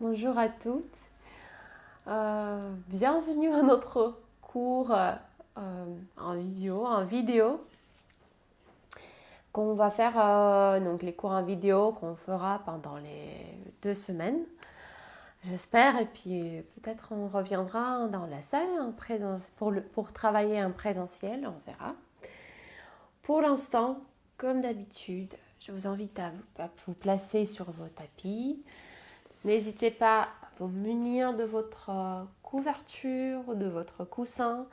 Bonjour à toutes. Bienvenue à notre cours en vidéo qu'on va faire, donc les cours en vidéo qu'on fera pendant les 2 semaines, j'espère, et puis peut-être on reviendra dans la salle en présence pour travailler en présentiel, on verra. Pour l'instant, comme d'habitude, je vous invite à vous placer sur vos tapis. N'hésitez pas à vous munir de votre couverture, de votre coussin,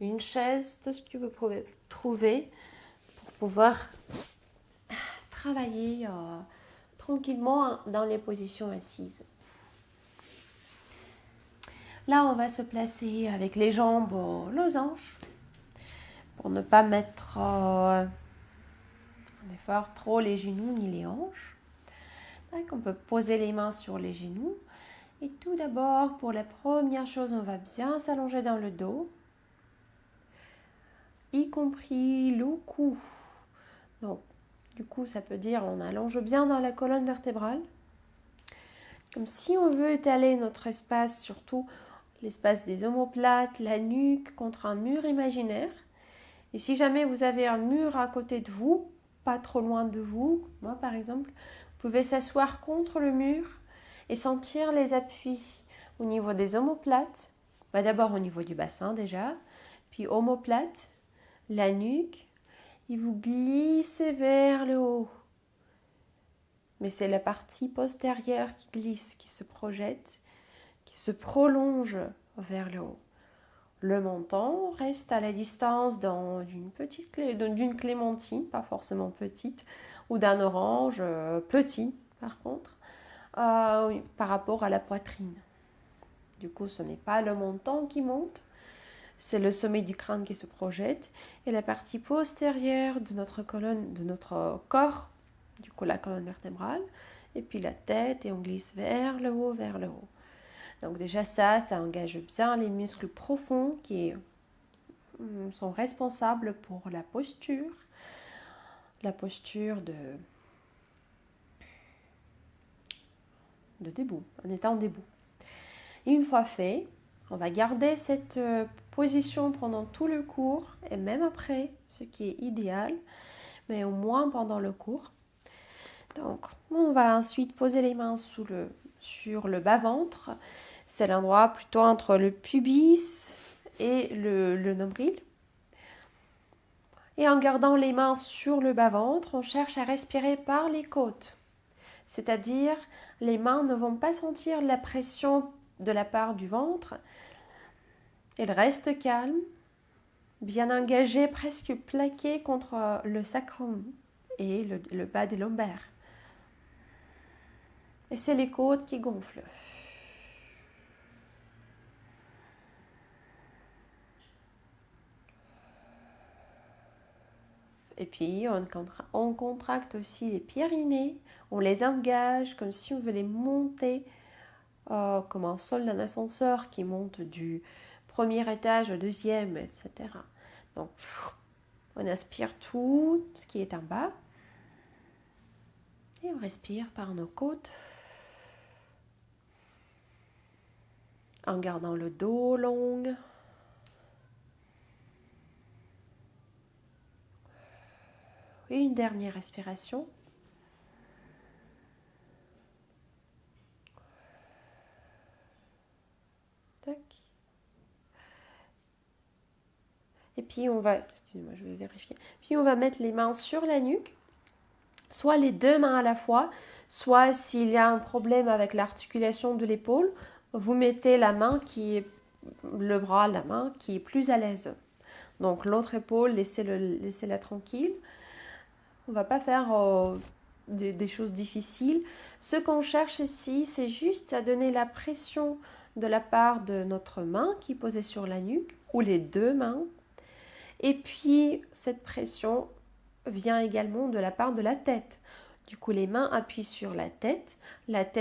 une chaise, tout ce que vous pouvez trouver pour pouvoir travailler tranquillement dans les positions assises. Là, on va se placer avec les jambes au losange pour ne pas mettre en effort trop les genoux ni les hanches. Donc, on peut poser les mains sur les genoux. Et tout d'abord, pour la première chose, on va bien s'allonger dans le dos, y compris le cou. Donc, du coup, ça peut dire on allonge bien dans la colonne vertébrale. Comme si on veut étaler notre espace, surtout l'espace des omoplates, la nuque contre un mur imaginaire. Et si jamais vous avez un mur à côté de vous, pas trop loin de vous, moi par exemple, vous pouvez s'asseoir contre le mur et sentir les appuis au niveau des omoplates. D'abord au niveau du bassin déjà, puis omoplate, la nuque, et vous glissez vers le haut. Mais c'est la partie postérieure qui glisse, qui se projette, qui se prolonge vers le haut. Le menton reste à la distance d'une clémentine, pas forcément petite, ou d'un orange petit, par contre, par rapport à la poitrine. Du coup, ce n'est pas le menton qui monte, c'est le sommet du crâne qui se projette et la partie postérieure de notre colonne, de notre corps, du coup la colonne vertébrale, et puis la tête et on glisse vers le haut, vers le haut. Donc déjà ça engage bien les muscles profonds qui sont responsables pour la posture de debout, en étant debout. Et une fois fait, on va garder cette position pendant tout le cours et même après, ce qui est idéal, mais au moins pendant le cours. Donc, on va ensuite poser les mains sur le bas-ventre. C'est l'endroit plutôt entre le pubis et le nombril. Et en gardant les mains sur le bas-ventre, on cherche à respirer par les côtes. C'est-à-dire, les mains ne vont pas sentir la pression de la part du ventre. Elles restent calmes, bien engagées, presque plaquées contre le sacrum et le bas des lombaires. Et c'est les côtes qui gonflent. Et puis, on contracte aussi les pyrénées. On les engage comme si on voulait monter comme un sol d'un ascenseur qui monte du premier étage au deuxième, etc. Donc, on aspire tout ce qui est en bas. Et on respire par nos côtes. En gardant le dos long. Et une dernière respiration. Tac. Et puis on va, excusez-moi, je vais vérifier. Puis on va mettre les mains sur la nuque, soit les deux mains à la fois, soit s'il y a un problème avec l'articulation de l'épaule, vous mettez la main la main qui est plus à l'aise. Donc l'autre épaule, laissez-la tranquille. On ne va pas faire des choses difficiles. Ce qu'on cherche ici, c'est juste à donner la pression de la part de notre main qui est posée sur la nuque, ou les deux mains. Et puis, cette pression vient également de la part de la tête. Du coup, les mains appuient sur la tête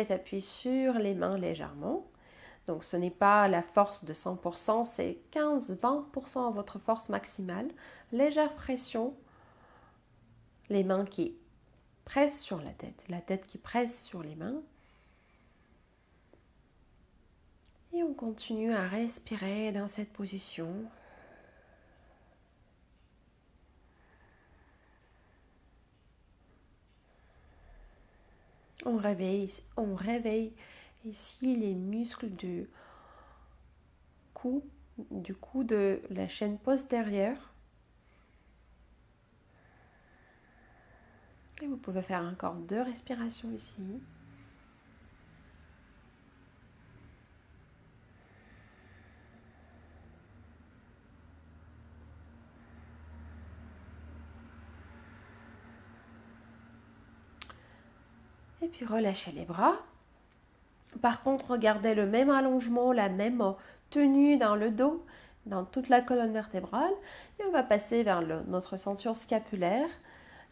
appuie sur les mains légèrement. Donc, ce n'est pas la force de 100%, c'est 15-20% votre force maximale. Légère pression, les mains qui pressent sur la tête qui presse sur les mains. continue à respirer dans cette position. On réveille ici les muscles du cou de la chaîne postérieure. Et vous pouvez faire encore 2 respirations ici. Et puis relâchez les bras. Par contre, regardez le même allongement, la même tenue dans le dos, dans toute la colonne vertébrale. Et on va passer vers notre ceinture scapulaire.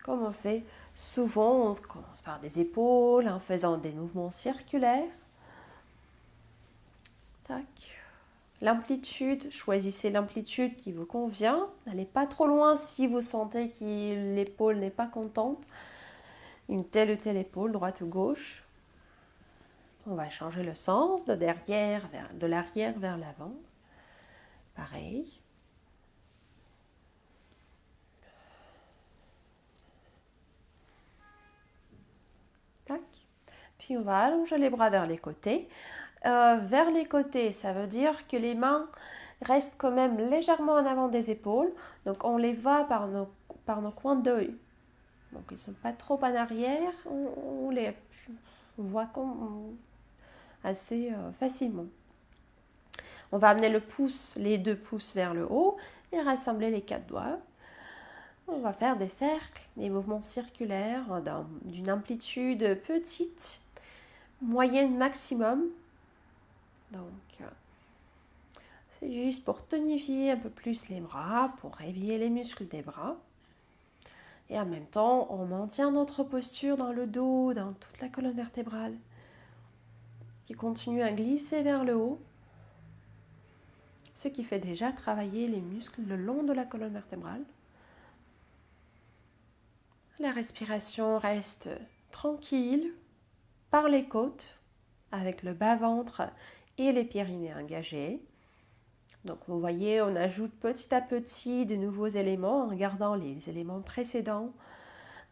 Comme on fait souvent, on commence par des épaules en faisant des mouvements circulaires. Tac. L'amplitude, choisissez l'amplitude qui vous convient. N'allez pas trop loin si vous sentez que l'épaule n'est pas contente. Une telle ou telle épaule, droite ou gauche. On va changer le sens de l'arrière vers l'avant. Pareil. Tac. Puis on va allonger les bras vers les côtés. Vers les côtés, ça veut dire que les mains restent quand même légèrement en avant des épaules. Donc on les voit par nos coins d'œil. Donc ils ne sont pas trop en arrière. On les voit assez facilement. On va amener les 2 pouces vers le haut et rassembler les 4 doigts. On va faire des cercles, des mouvements circulaires d'une amplitude petite, moyenne maximum. Donc, c'est juste pour tonifier un peu plus les bras, pour réveiller les muscles des bras. Et en même temps, on maintient notre posture dans le dos, dans toute la colonne vertébrale, qui continue à glisser vers le haut, ce qui fait déjà travailler les muscles le long de la colonne vertébrale. La respiration reste tranquille par les côtes, avec le bas-ventre et les périnées engagés. Donc vous voyez, on ajoute petit à petit de nouveaux éléments en regardant les éléments précédents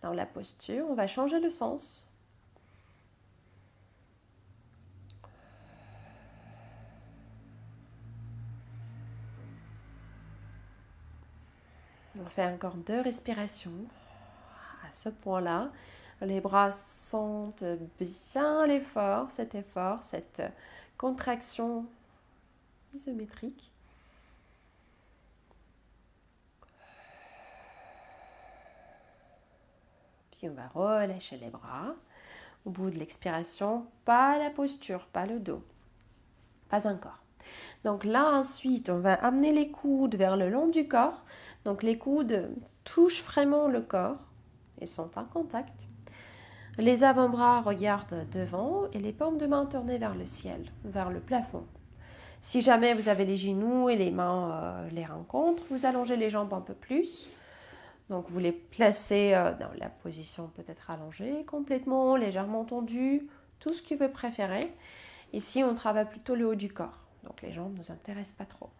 dans la posture. On va changer le sens. On fait encore 2 respirations. À ce point-là, les bras sentent bien l'effort, cette contraction isométrique. Puis on va relâcher les bras. Au bout de l'expiration, pas la posture, pas le dos. Pas encore. Donc là, ensuite, on va amener les coudes vers le long du corps. Donc les coudes touchent vraiment le corps et sont en contact. Les avant-bras regardent devant et les paumes de main tournées vers le ciel, vers le plafond. Si jamais vous avez les genoux et les mains les rencontrent, vous allongez les jambes un peu plus. Donc vous les placez dans la position peut-être allongée, complètement, légèrement tendue, tout ce que vous préférez. Ici, on travaille plutôt le haut du corps. Donc les jambes ne nous intéressent pas trop.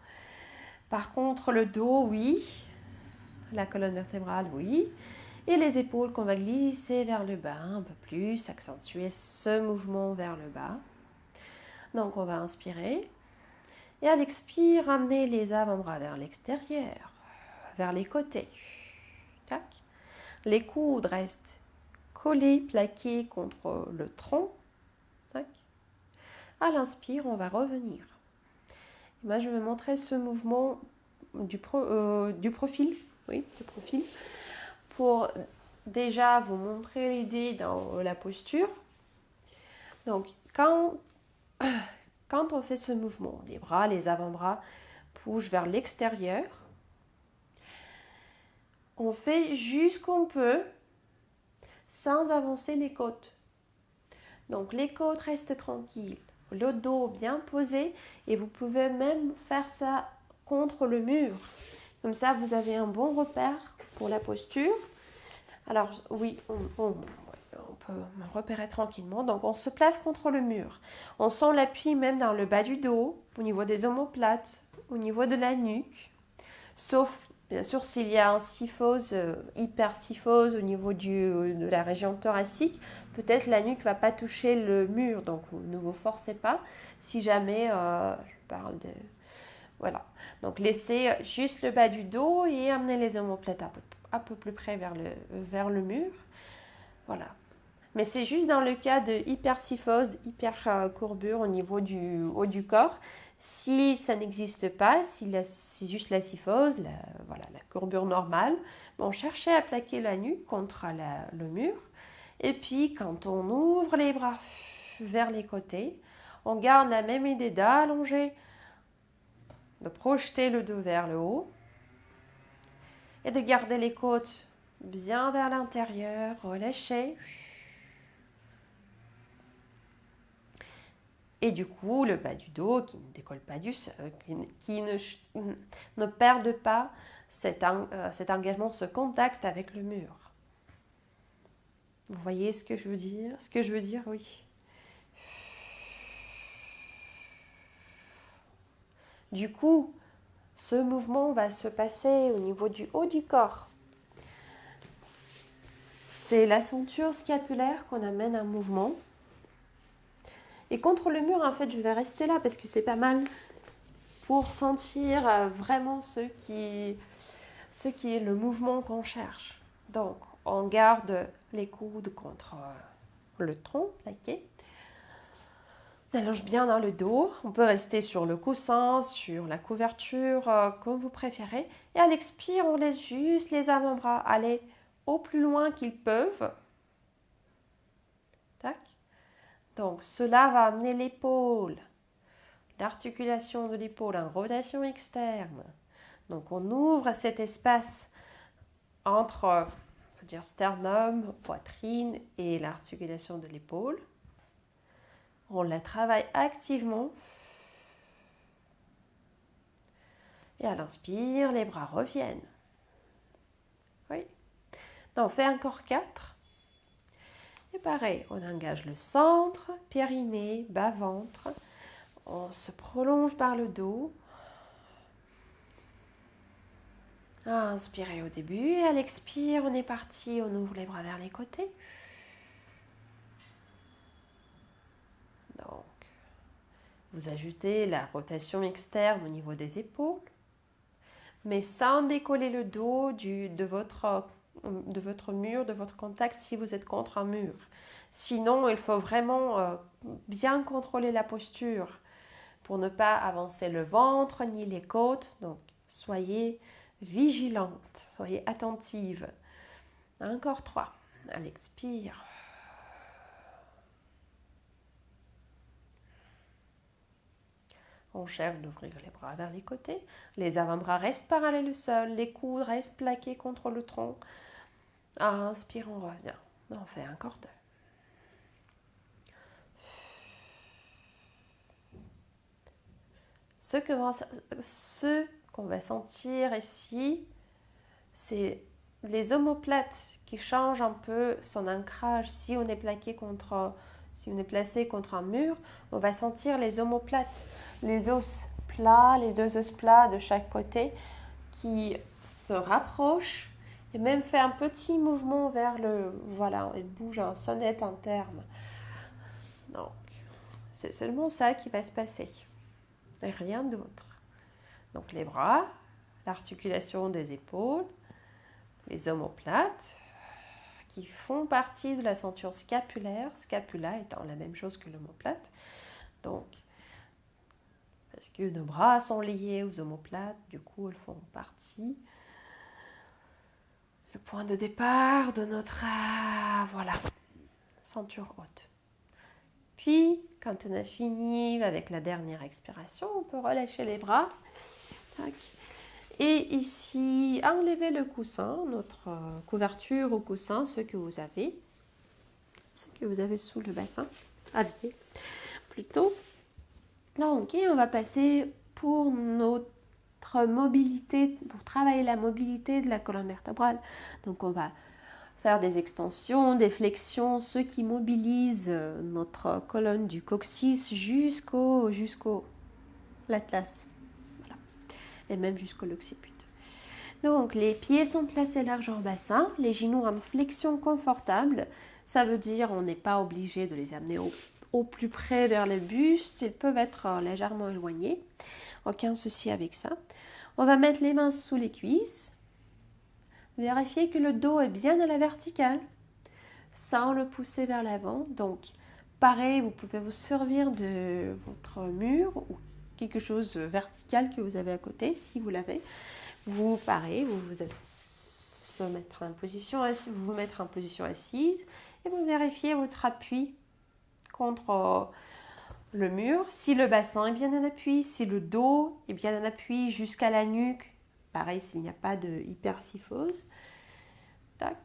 Par contre, le dos, oui. La colonne vertébrale, oui. Et les épaules qu'on va glisser vers le bas un peu plus, accentuer ce mouvement vers le bas. Donc on va inspirer. Et à l'expire, amener les avant-bras vers l'extérieur, vers les côtés. Tac. Les coudes restent collés, plaqués contre le tronc. Tac. À l'inspire, on va revenir. Et moi, je vais montrer ce mouvement du profil. Oui, du profil. Pour déjà vous montrer l'idée dans la posture. Donc, quand on fait ce mouvement, les bras, les avant-bras bougent vers l'extérieur. On fait juste qu'on peut sans avancer les côtes. Donc, les côtes restent tranquilles. Le dos bien posé et vous pouvez même faire ça contre le mur. Comme ça, vous avez un bon repère pour la posture. Alors, oui, on peut me repérer tranquillement. Donc, on se place contre le mur. On sent l'appui même dans le bas du dos, au niveau des omoplates, au niveau de la nuque. Sauf, bien sûr, s'il y a un syphose, hypersyphose au niveau de la région thoracique, peut-être la nuque ne va pas toucher le mur. Donc, ne vous forcez pas. Si jamais, je parle de... Voilà. Donc, laissez juste le bas du dos et amenez les omoplates un peu plus près vers le mur. Voilà. Mais c'est juste dans le cas de hypersyphose, hypercourbure au niveau du haut du corps. Si ça n'existe pas, si c'est juste la syphose, voilà, la courbure normale, bon, cherchez à plaquer la nuque contre le mur. Et puis, quand on ouvre les bras vers les côtés, on garde la même idée d'allonger, de projeter le dos vers le haut et de garder les côtes bien vers l'intérieur, relâchées. Et du coup, le bas du dos qui ne décolle pas du sol, qui ne perde pas cet engagement, ce contact avec le mur. Vous voyez ce que je veux dire? Ce que je veux dire, oui. Du coup, ce mouvement va se passer au niveau du haut du corps. C'est la ceinture scapulaire qu'on amène en mouvement. Et contre le mur, en fait, je vais rester là parce que c'est pas mal pour sentir vraiment ce qui est le mouvement qu'on cherche. Donc, on garde les coudes contre le tronc, plaqué. On allonge bien dans le dos. On peut rester sur le coussin, sur la couverture, comme vous préférez. Et à l'expire, on laisse juste les avant-bras aller au plus loin qu'ils peuvent. Tac. Donc, cela va amener l'épaule, l'articulation de l'épaule en rotation externe. Donc, on ouvre cet espace entre, on peut dire, sternum, poitrine et l'articulation de l'épaule. On la travaille activement. Et à l'inspire, les bras reviennent. Oui. Donc, on fait encore 4. Et pareil, on engage le centre, périnée, bas-ventre. On se prolonge par le dos. Inspirez au début et à l'expire, on est parti. On ouvre les bras vers les côtés. Donc, vous ajoutez la rotation externe au niveau des épaules, mais sans décoller le dos de votre mur, de votre contact si vous êtes contre un mur. Sinon, il faut vraiment bien contrôler la posture pour ne pas avancer le ventre ni les côtes. Donc, soyez vigilante, soyez attentive. Encore 3. À l'expire. On cherche d'ouvrir les bras vers les côtés. Les avant-bras restent parallèles au sol. Les coudes restent plaqués contre le tronc. Inspire, on revient. On fait encore 2. Ce qu'on va sentir ici, c'est les omoplates qui changent un peu son ancrage. Si on est placé contre un mur, on va sentir les omoplates, les os plats, les 2 os plats de chaque côté qui se rapprochent et même fait un petit mouvement vers voilà, il bouge en sonnette interne. Donc, c'est seulement ça qui va se passer. Et rien d'autre. Donc les bras, l'articulation des épaules, les omoplates qui font partie de la ceinture scapulaire, scapula étant la même chose que l'omoplate. Donc, parce que nos bras sont liés aux omoplates, du coup, elles font partie. Le point de départ de notre voilà, ceinture haute. Puis, quand on a fini avec la dernière expiration, on peut relâcher les bras. Tac. Et ici, enlevez le coussin, notre couverture au coussin, ce que vous avez sous le bassin, habillé plutôt. Donc, et on va passer pour notre mobilité, pour travailler la mobilité de la colonne vertébrale. Donc, on va faire des extensions, des flexions, ce qui mobilise notre colonne du coccyx jusqu'au l'atlas, voilà. Et même jusqu'au l'occiput. Donc les pieds sont placés largeur bassin, les genoux en flexion confortable, ça veut dire on n'est pas obligé de les amener au plus près vers le buste, ils peuvent être légèrement éloignés, aucun souci avec ça. On va mettre les mains sous les cuisses. Vérifiez que le dos est bien à la verticale, sans le pousser vers l'avant. Donc, pareil, vous pouvez vous servir de votre mur ou quelque chose de vertical que vous avez à côté, si vous l'avez. Vous, pareil, vous vous mettre en position assise et vous vérifiez votre appui contre le mur. Si le bassin est bien en appui, si le dos est bien en appui jusqu'à la nuque, pareil, s'il n'y a pas de hypersyphose. Tac.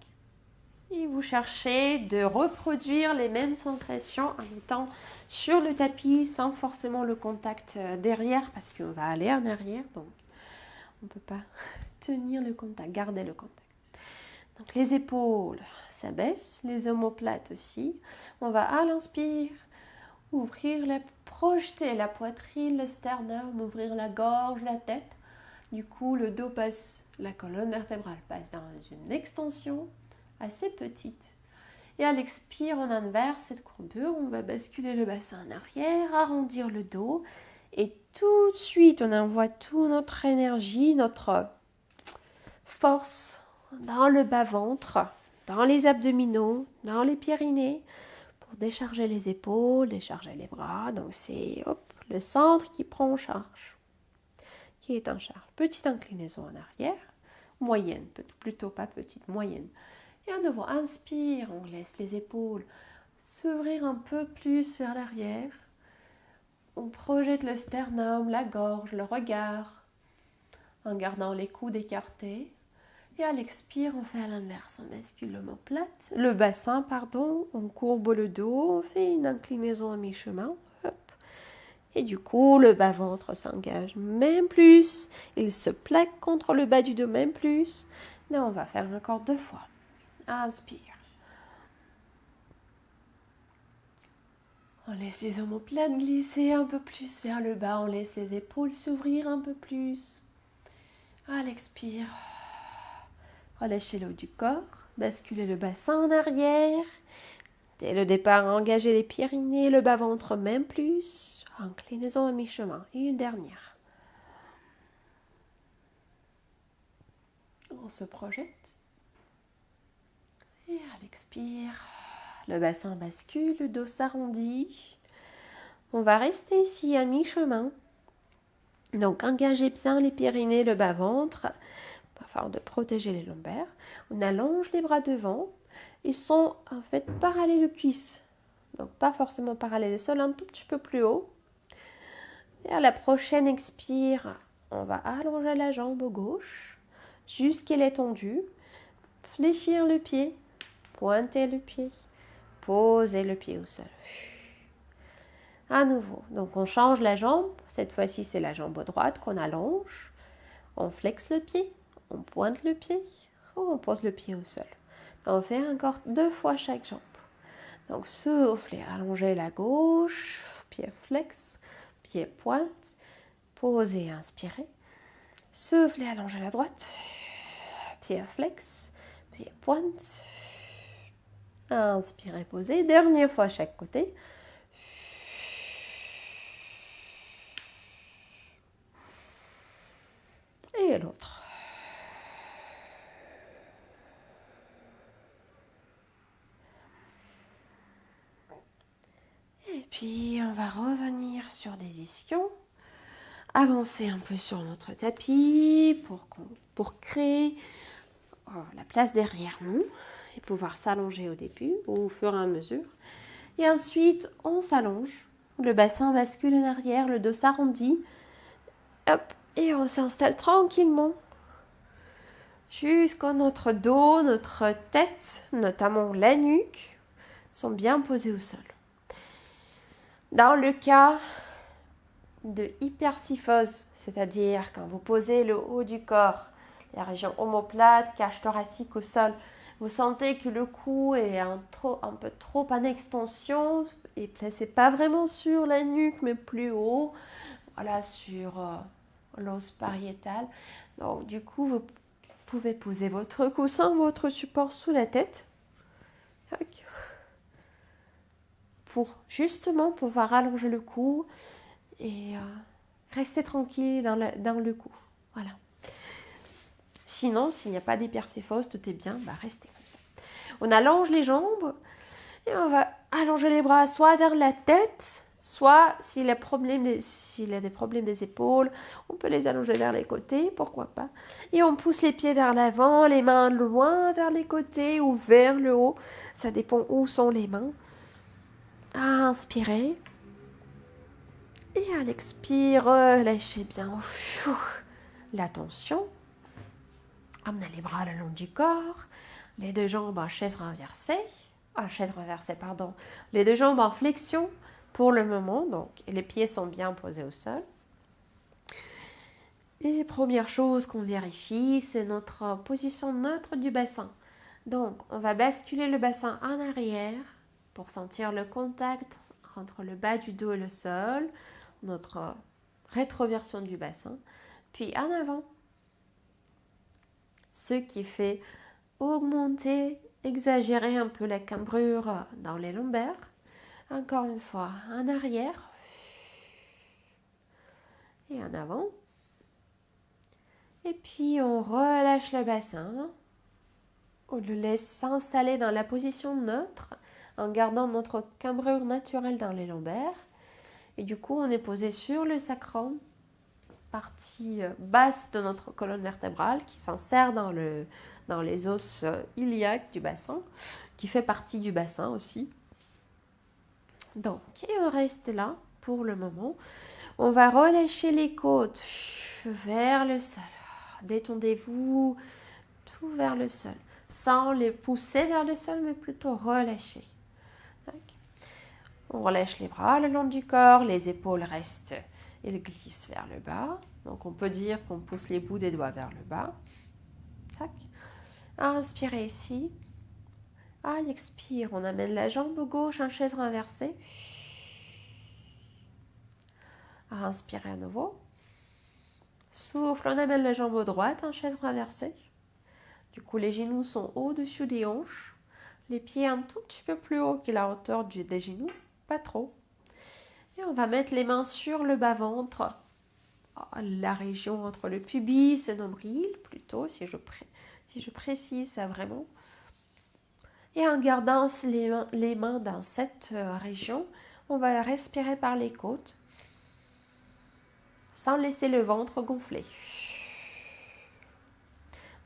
Et vous cherchez de reproduire les mêmes sensations en étant sur le tapis sans forcément le contact derrière parce qu'on va aller en arrière. Donc, on ne peut pas tenir le contact, garder le contact. Donc, les épaules s'abaissent, les omoplates aussi. On va à l'inspire projeter la poitrine, le sternum, ouvrir la gorge, la tête. Du coup, le dos passe, la colonne vertébrale passe dans une extension assez petite. Et à l'expire, on inverse cette courbure, on va basculer le bassin en arrière, arrondir le dos. Et tout de suite, on envoie toute notre énergie, notre force dans le bas-ventre, dans les abdominaux, dans les pyrénées, pour décharger les épaules, décharger les bras. Donc c'est le centre qui prend en charge, qui est en charge. Petite inclinaison en arrière, moyenne, plutôt pas petite, moyenne. Et à nouveau, inspire, on laisse les épaules s'ouvrir un peu plus vers l'arrière. On projette le sternum, la gorge, le regard, en gardant les coudes écartés. Et à l'expire, on fait à l'inverse, on bascule le bassin, on courbe le dos, on fait une inclinaison à mi-chemin. Et du coup, le bas-ventre s'engage même plus, il se plaque contre le bas du dos même plus. Là, on va faire encore 2 fois. Inspire. On laisse les omoplates glisser un peu plus vers le bas, on laisse les épaules s'ouvrir un peu plus. À l'expire. Relâchez le haut du corps, basculez le bassin en arrière. Dès le départ, engagez les pyrénées, le bas-ventre même plus. Inclinaison à mi-chemin. Et une dernière. On se projette. Et à l'expire, le bassin bascule, le dos s'arrondit. On va rester ici à mi-chemin. Donc, engagez bien les pyrénées, le bas-ventre, afin de protéger les lombaires. On allonge les bras devant. Ils sont en fait parallèles aux cuisses. Donc, pas forcément parallèles au sol, un tout petit peu plus haut. Et à la prochaine expire, on va allonger la jambe gauche jusqu'elle est tendue. Fléchir le pied, pointer le pied, poser le pied au sol. À nouveau, donc on change la jambe. Cette fois-ci, c'est la jambe droite qu'on allonge. On flexe le pied, on pointe le pied, ou on pose le pied au sol. On fait encore 2 fois chaque jambe. Donc soufflez, allongez la gauche, pied flex, pied pointe, posez, inspirez. Soufflez, allongez la droite, pied flex, pied pointe. Inspirez, posez. Dernière fois chaque côté. Et l'autre. Et puis, on va revenir sur des ischions. Avancer un peu sur notre tapis pour créer la place derrière nous et pouvoir s'allonger au début ou au fur et à mesure. Et ensuite, on s'allonge. Le bassin bascule en arrière, le dos s'arrondit. Hop, et on s'installe tranquillement jusqu'à notre dos, notre tête, notamment la nuque, sont bien posés au sol. Dans le cas de hypersyphose, c'est-à-dire quand vous posez le haut du corps, la région omoplate, cage thoracique au sol, Vous sentez que le cou est un peu trop en extension et placez pas vraiment sur la nuque mais plus haut, voilà, sur l'os pariétal. Donc du coup, vous pouvez poser votre coussin, votre support sous la tête pour justement pouvoir allonger le cou et rester tranquille dans le cou. Voilà. Sinon, s'il n'y a pas d'hyperséphose, tout est bien, bah restez comme ça. On allonge les jambes et on va allonger les bras soit vers la tête, soit s'il y a des problèmes des épaules, on peut les allonger vers les côtés, pourquoi pas. Et on pousse les pieds vers l'avant, les mains loin vers les côtés ou vers le haut. Ça dépend où sont les mains. Inspirez. Et à l'expire, relâchez bien la tension. Amenez les bras le long du corps, les deux jambes en chaise renversée. Les deux jambes en flexion pour le moment, donc les pieds sont bien posés au sol. Et première chose qu'on vérifie, c'est notre position neutre du bassin. Donc, on va basculer le bassin en arrière pour sentir le contact entre le bas du dos et le sol, notre rétroversion du bassin, puis en avant. Ce qui fait augmenter, exagérer un peu la cambrure dans les lombaires. Encore une fois, en arrière et en avant. Et puis on relâche le bassin. On le laisse s'installer dans la position neutre en gardant notre cambrure naturelle dans les lombaires. Et du coup, on est posé sur le sacrum, partie basse de notre colonne vertébrale qui s'insère dans les os iliaques du bassin, qui fait partie du bassin aussi. Donc, et on reste là pour le moment. On va relâcher les côtes vers le sol. Détendez-vous tout vers le sol, sans les pousser vers le sol, mais plutôt relâcher. On relâche les bras le long du corps, les épaules restent, elles glissent vers le bas. Donc on peut dire qu'on pousse les bouts des doigts vers le bas. Tac. Inspirez ici. À l'expire, on amène la jambe gauche en chaise renversée. Inspirez à nouveau. Souffle, on amène la jambe droite en chaise renversée. Du coup, les genoux sont au-dessus des hanches. Les pieds un tout petit peu plus haut que la hauteur des genoux, pas trop. Et on va mettre les mains sur le bas-ventre, la région entre le pubis et le nombril, plutôt, si je précise ça vraiment. Et en gardant les mains dans cette région, on va respirer par les côtes, sans laisser le ventre gonfler.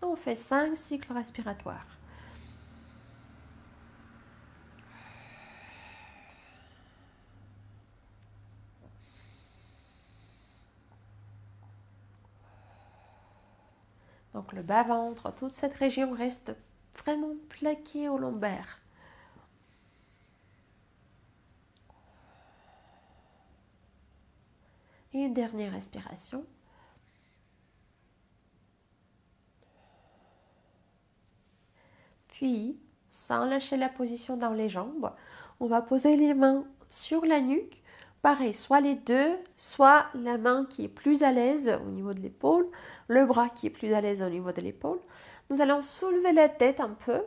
On fait 5 cycles respiratoires. Donc le bas-ventre, toute cette région reste vraiment plaquée au lombaire. Et une dernière respiration. Puis, sans lâcher la position dans les jambes, on va poser les mains sur la nuque. Pareil, soit les deux, soit la main qui est plus à l'aise au niveau de l'épaule, le bras qui est plus à l'aise au niveau de l'épaule. Nous allons soulever la tête un peu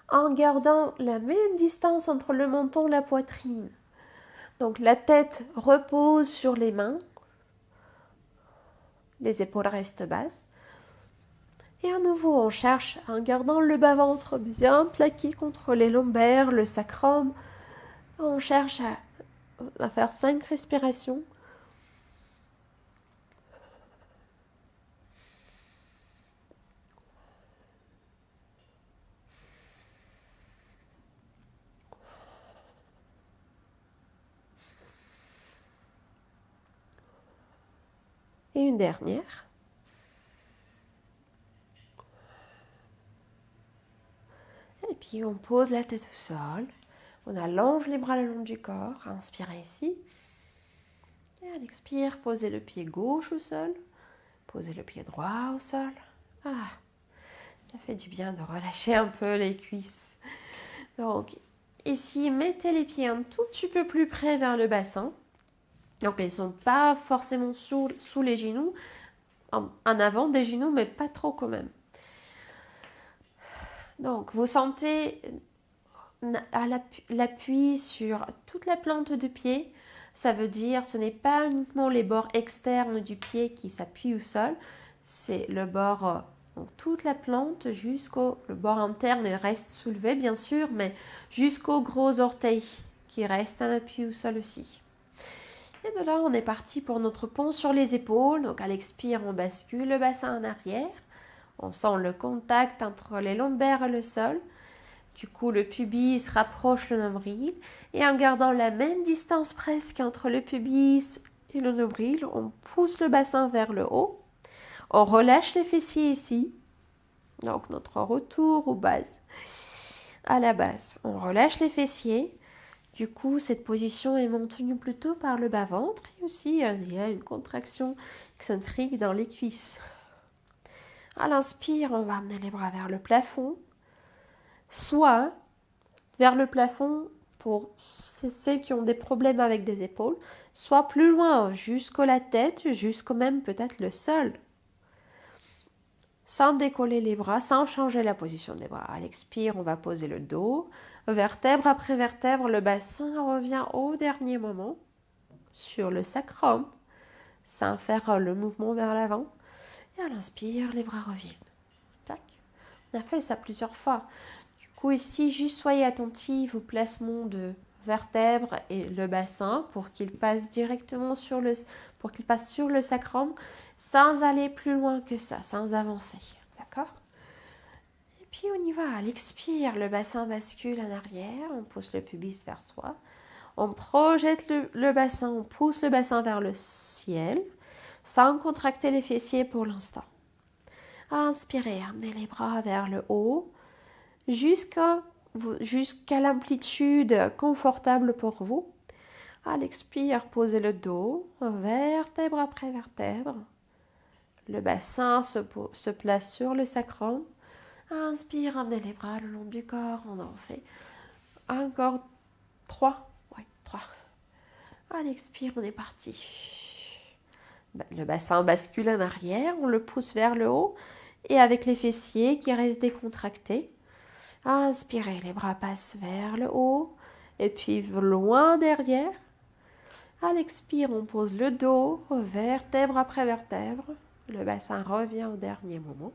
en gardant la même distance entre le menton et la poitrine. Donc la tête repose sur les mains, les épaules restent basses. Et à nouveau, on cherche en gardant le bas-ventre bien plaqué contre les lombaires, le sacrum. On cherche à faire 5 respirations. Et une dernière. Et puis on pose la tête au sol. On allonge les bras le long du corps. Inspirez ici. Et à l'expire, posez le pied gauche au sol. Posez le pied droit au sol. Ça fait du bien de relâcher un peu les cuisses. Donc, ici, mettez les pieds un tout petit peu plus près vers le bassin. Donc, ils ne sont pas forcément sous les genoux, en avant des genoux, mais pas trop quand même. Donc, vous sentez l'appui sur toute la plante de pied. Ça veut dire ce n'est pas uniquement les bords externes du pied qui s'appuient au sol, c'est le bord, donc toute la plante le bord interne, il reste soulevé bien sûr, mais jusqu'aux gros orteils qui restent un appui au sol aussi. Et de là, on est parti pour notre pont sur les épaules. Donc à l'expire, on bascule le bassin en arrière. On sent le contact entre les lombaires et le sol. Du coup, le pubis rapproche le nombril et en gardant la même distance presque entre le pubis et le nombril, on pousse le bassin vers le haut. On relâche les fessiers ici. Donc, notre retour aux bases. À la base, on relâche les fessiers. Du coup, cette position est maintenue plutôt par le bas-ventre et aussi il y a une contraction excentrique dans les cuisses. À l'inspire, on va amener les bras vers le plafond. Soit vers le plafond pour celles qui ont des problèmes avec des épaules, soit plus loin, jusqu'à la tête, jusqu'au même peut-être le sol. Sans décoller les bras, sans changer la position des bras. À l'expire, on va poser le dos. Vertèbre après vertèbre, le bassin revient au dernier moment sur le sacrum, sans faire le mouvement vers l'avant. Et à l'inspire, les bras reviennent. Tac. On a fait ça plusieurs fois. Ici, juste soyez attentifs au placement de vertèbres et le bassin pour qu'il passe directement sur le sacrum sans aller plus loin que ça, sans avancer. D'accord? Et puis on y va. À l'expire, le bassin bascule en arrière, on pousse le pubis vers soi. On projette le bassin, on pousse le bassin vers le ciel sans contracter les fessiers pour l'instant. Inspirez, amenez les bras vers le haut jusqu'à l'amplitude confortable pour vous. À l'expire, posez le dos, vertèbre après vertèbre. Le bassin se place sur le sacrum. Inspire, amenez les bras le long du corps. On en fait encore 3. Ouais, 3. À l'expire, on est parti. Le bassin bascule en arrière, on le pousse vers le haut et avec les fessiers qui restent décontractés. Inspirez, les bras passent vers le haut et puis loin derrière. À l'expire, on pose le dos, vertèbre après vertèbre. Le bassin revient au dernier moment.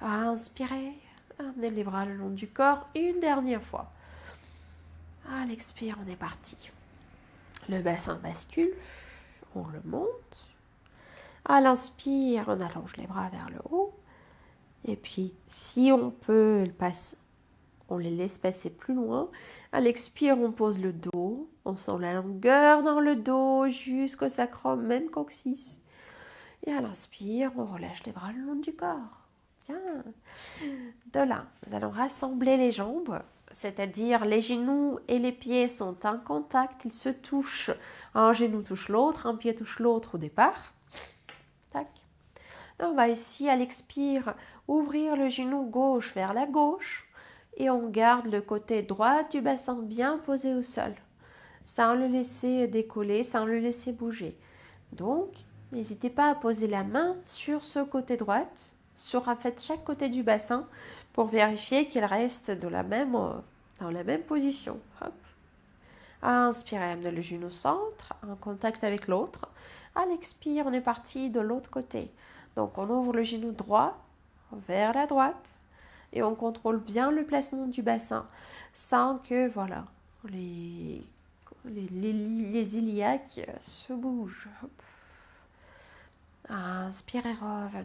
Inspirez, amenez les bras le long du corps une dernière fois. À l'expire, on est parti. Le bassin bascule, on le monte. À l'inspire, on allonge les bras vers le haut. Et puis, si on peut, on les laisse passer plus loin. À l'expire, on pose le dos. On sent la longueur dans le dos jusqu'au sacrum, même coccyx. Et à l'inspire, on relâche les bras le long du corps. Bien. De là, nous allons rassembler les jambes, c'est-à-dire les genoux et les pieds sont en contact, ils se touchent. Un genou touche l'autre, un pied touche l'autre au départ. Tac. On va ici, à l'expire, ouvrir le genou gauche vers la gauche et on garde le côté droit du bassin bien posé au sol, sans le laisser décoller, sans le laisser bouger. Donc, n'hésitez pas à poser la main sur ce côté droit, sur en fait chaque côté du bassin, pour vérifier qu'il reste dans la même position. Hop. Inspirez, amenez le genou au centre, en contact avec l'autre. À l'expire, on est parti de l'autre côté. Donc, on ouvre le genou droit vers la droite et on contrôle bien le placement du bassin sans que, voilà, les iliaques se bougent. Hop. Inspirez, revenez.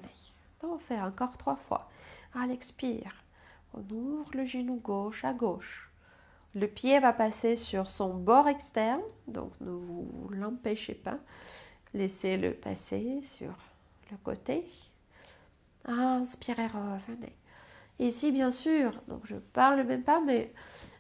On fait encore 3 fois. À l'expire, on ouvre le genou gauche à gauche. Le pied va passer sur son bord externe, donc ne vous l'empêchez pas. Laissez-le passer sur le côté. Inspirez, revenez. Ici, bien sûr, donc je parle même pas, mais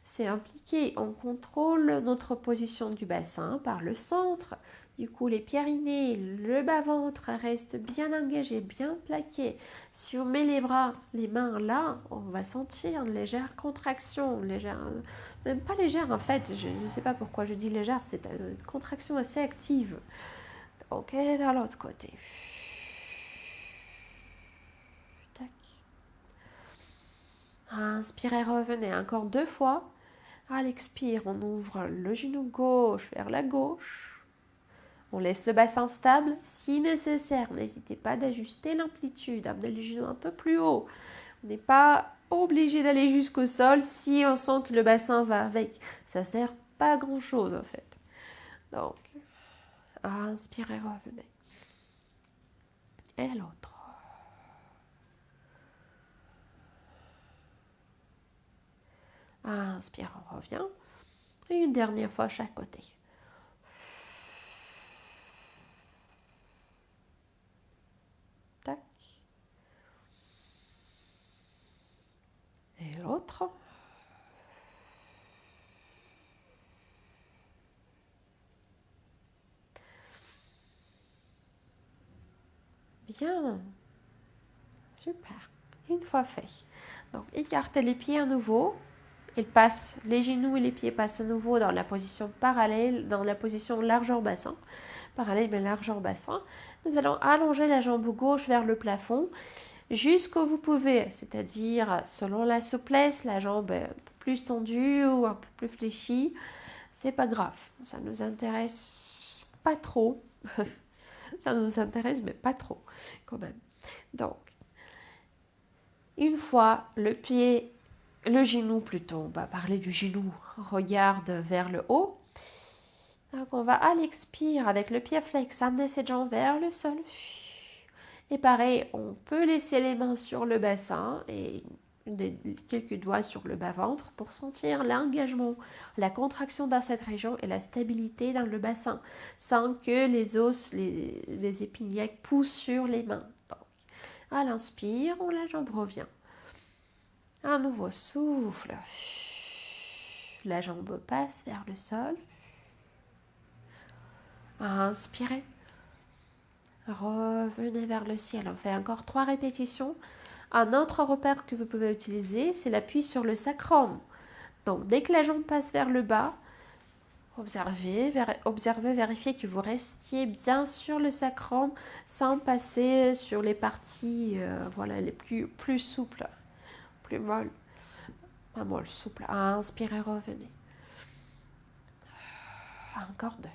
c'est impliqué. On contrôle notre position du bassin par le centre. Du coup, les pyrénées, le bas-ventre restent bien engagés, bien plaqués. Si on met les bras, les mains là, on va sentir une légère contraction, légère, même pas légère en fait, je ne sais pas pourquoi je dis légère, c'est une contraction assez active. Ok, vers l'autre côté. Tac. Inspirez, revenez encore 2 fois. À l'expire, on ouvre le genou gauche vers la gauche. On laisse le bassin stable. Si nécessaire, n'hésitez pas d'ajuster l'amplitude, amener le genou un peu plus haut. On n'est pas obligé d'aller jusqu'au sol si on sent que le bassin va avec. Ça ne sert pas à grand chose en fait. Donc, inspirez, revenez. Et l'autre. Inspire, on revient. Et une dernière fois chaque côté. Tac. Et l'autre. Bien. Super. Une fois fait. Donc, écartez les pieds à nouveau. Ils passent, les genoux et les pieds passent à nouveau dans la position parallèle, dans la position largeur bassin. Parallèle mais largeur bassin. Nous allons allonger la jambe gauche vers le plafond jusqu'où vous pouvez, c'est-à-dire selon la souplesse, la jambe est un peu plus tendue ou un peu plus fléchie. C'est pas grave, ça nous intéresse pas trop. Ça nous intéresse mais pas trop quand même. Donc, une fois le genou plutôt, on va parler du genou, regarde vers le haut. Donc on va à l'expire avec le pied flex, amener cette jambe vers le sol. Et pareil, on peut laisser les mains sur le bassin et quelques doigts sur le bas-ventre pour sentir l'engagement, la contraction dans cette région et la stabilité dans le bassin, sans que les os, les épignacs poussent sur les mains. Donc, à l'inspire, la jambe revient. Un nouveau souffle. La jambe passe vers le sol. Inspirez. Revenez vers le ciel. On fait encore 3 répétitions. Un autre repère que vous pouvez utiliser, c'est l'appui sur le sacrum. Donc, dès que la jambe passe vers le bas, observez, vérifiez que vous restiez bien sur le sacrum sans passer sur les parties les plus souples, plus molles. Pas molles, souples. Inspirez, revenez. Encore 2.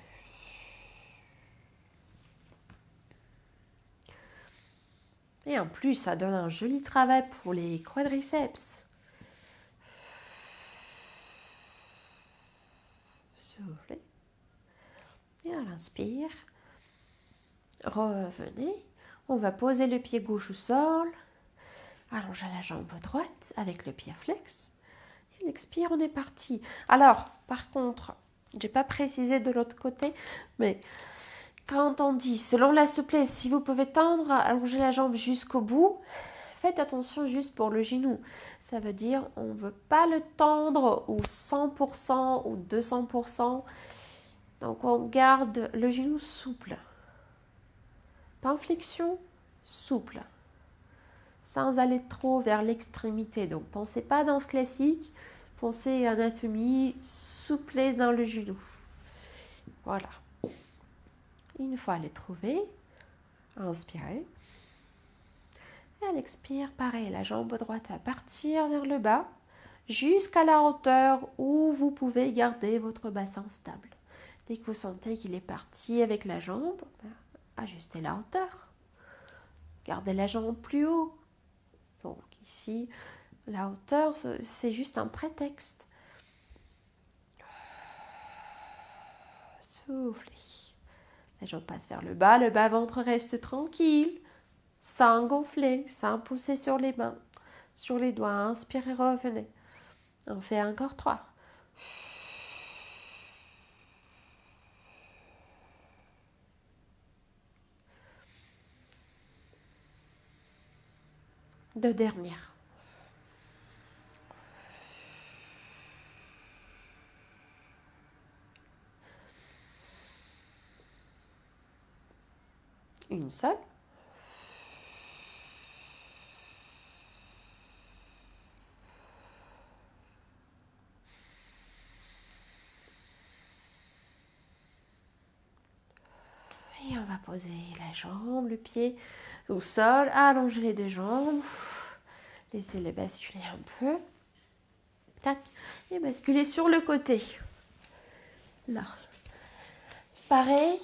Et en plus, ça donne un joli travail pour les quadriceps. Soufflez. Et à l'inspire, revenez. On va poser le pied gauche au sol. Allongez la jambe droite avec le pied flex. Et à l'expire, on est parti. Alors, par contre, je n'ai pas précisé de l'autre côté, mais quand on dit, selon la souplesse, si vous pouvez tendre, allonger la jambe jusqu'au bout, faites attention juste pour le genou. Ça veut dire, on ne veut pas le tendre ou 100% ou 200%. Donc, on garde le genou souple. Pas en flexion, souple. Sans aller trop vers l'extrémité. Donc, pensez pas danse classique, pensez anatomie, souplesse dans le genou. Voilà. Une fois les trouver, inspirez. Et à l'expire, pareil, la jambe droite va partir vers le bas jusqu'à la hauteur où vous pouvez garder votre bassin stable. Dès que vous sentez qu'il est parti avec la jambe, ajustez la hauteur. Gardez la jambe plus haut. Donc ici, la hauteur, c'est juste un prétexte. Soufflez. La jambe passe vers le bas-ventre reste tranquille, sans gonfler, sans pousser sur les mains, sur les doigts. Inspirez, revenez. On fait encore 3. Deux dernières. Une seule. Et on va poser la jambe, le pied au sol, allonger les deux jambes, laissez-les basculer un peu. Tac, et basculer sur le côté. Là. Pareil,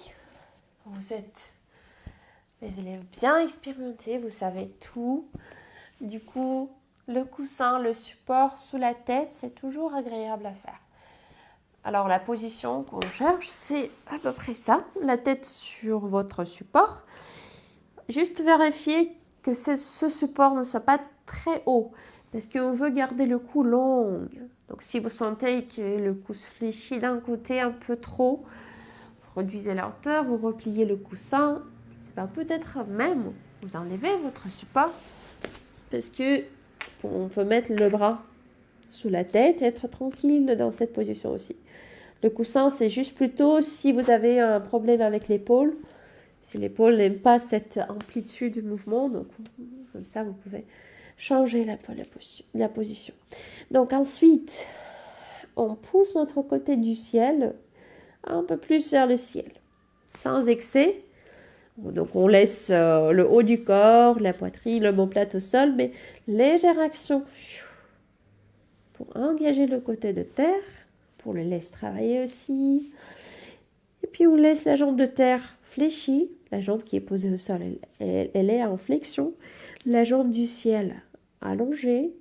vous êtes des élèves bien expérimentés, vous savez tout. Du coup, le coussin, le support sous la tête, c'est toujours agréable à faire. Alors, la position qu'on cherche, c'est à peu près ça. La tête sur votre support. Juste vérifier que ce support ne soit pas très haut. Parce qu'on veut garder le cou long. Donc, si vous sentez que le cou se fléchit d'un côté un peu trop, vous réduisez la hauteur, vous repliez le coussin. C'est pas peut-être même, vous enlevez votre support. Parce que on peut mettre le bras sous la tête et être tranquille dans cette position aussi. Le coussin, c'est juste plutôt si vous avez un problème avec l'épaule. Si l'épaule n'aime pas cette amplitude de mouvement, donc comme ça, vous pouvez changer la position. Donc ensuite, on pousse notre côté du ciel un peu plus vers le ciel, sans excès. Donc on laisse le haut du corps, la poitrine, l'omoplate au sol, mais légère action pour engager le côté de terre, pour le laisser travailler aussi. Et puis on laisse la jambe de terre fléchie, la jambe qui est posée au sol, elle est en flexion, la jambe du ciel allongée,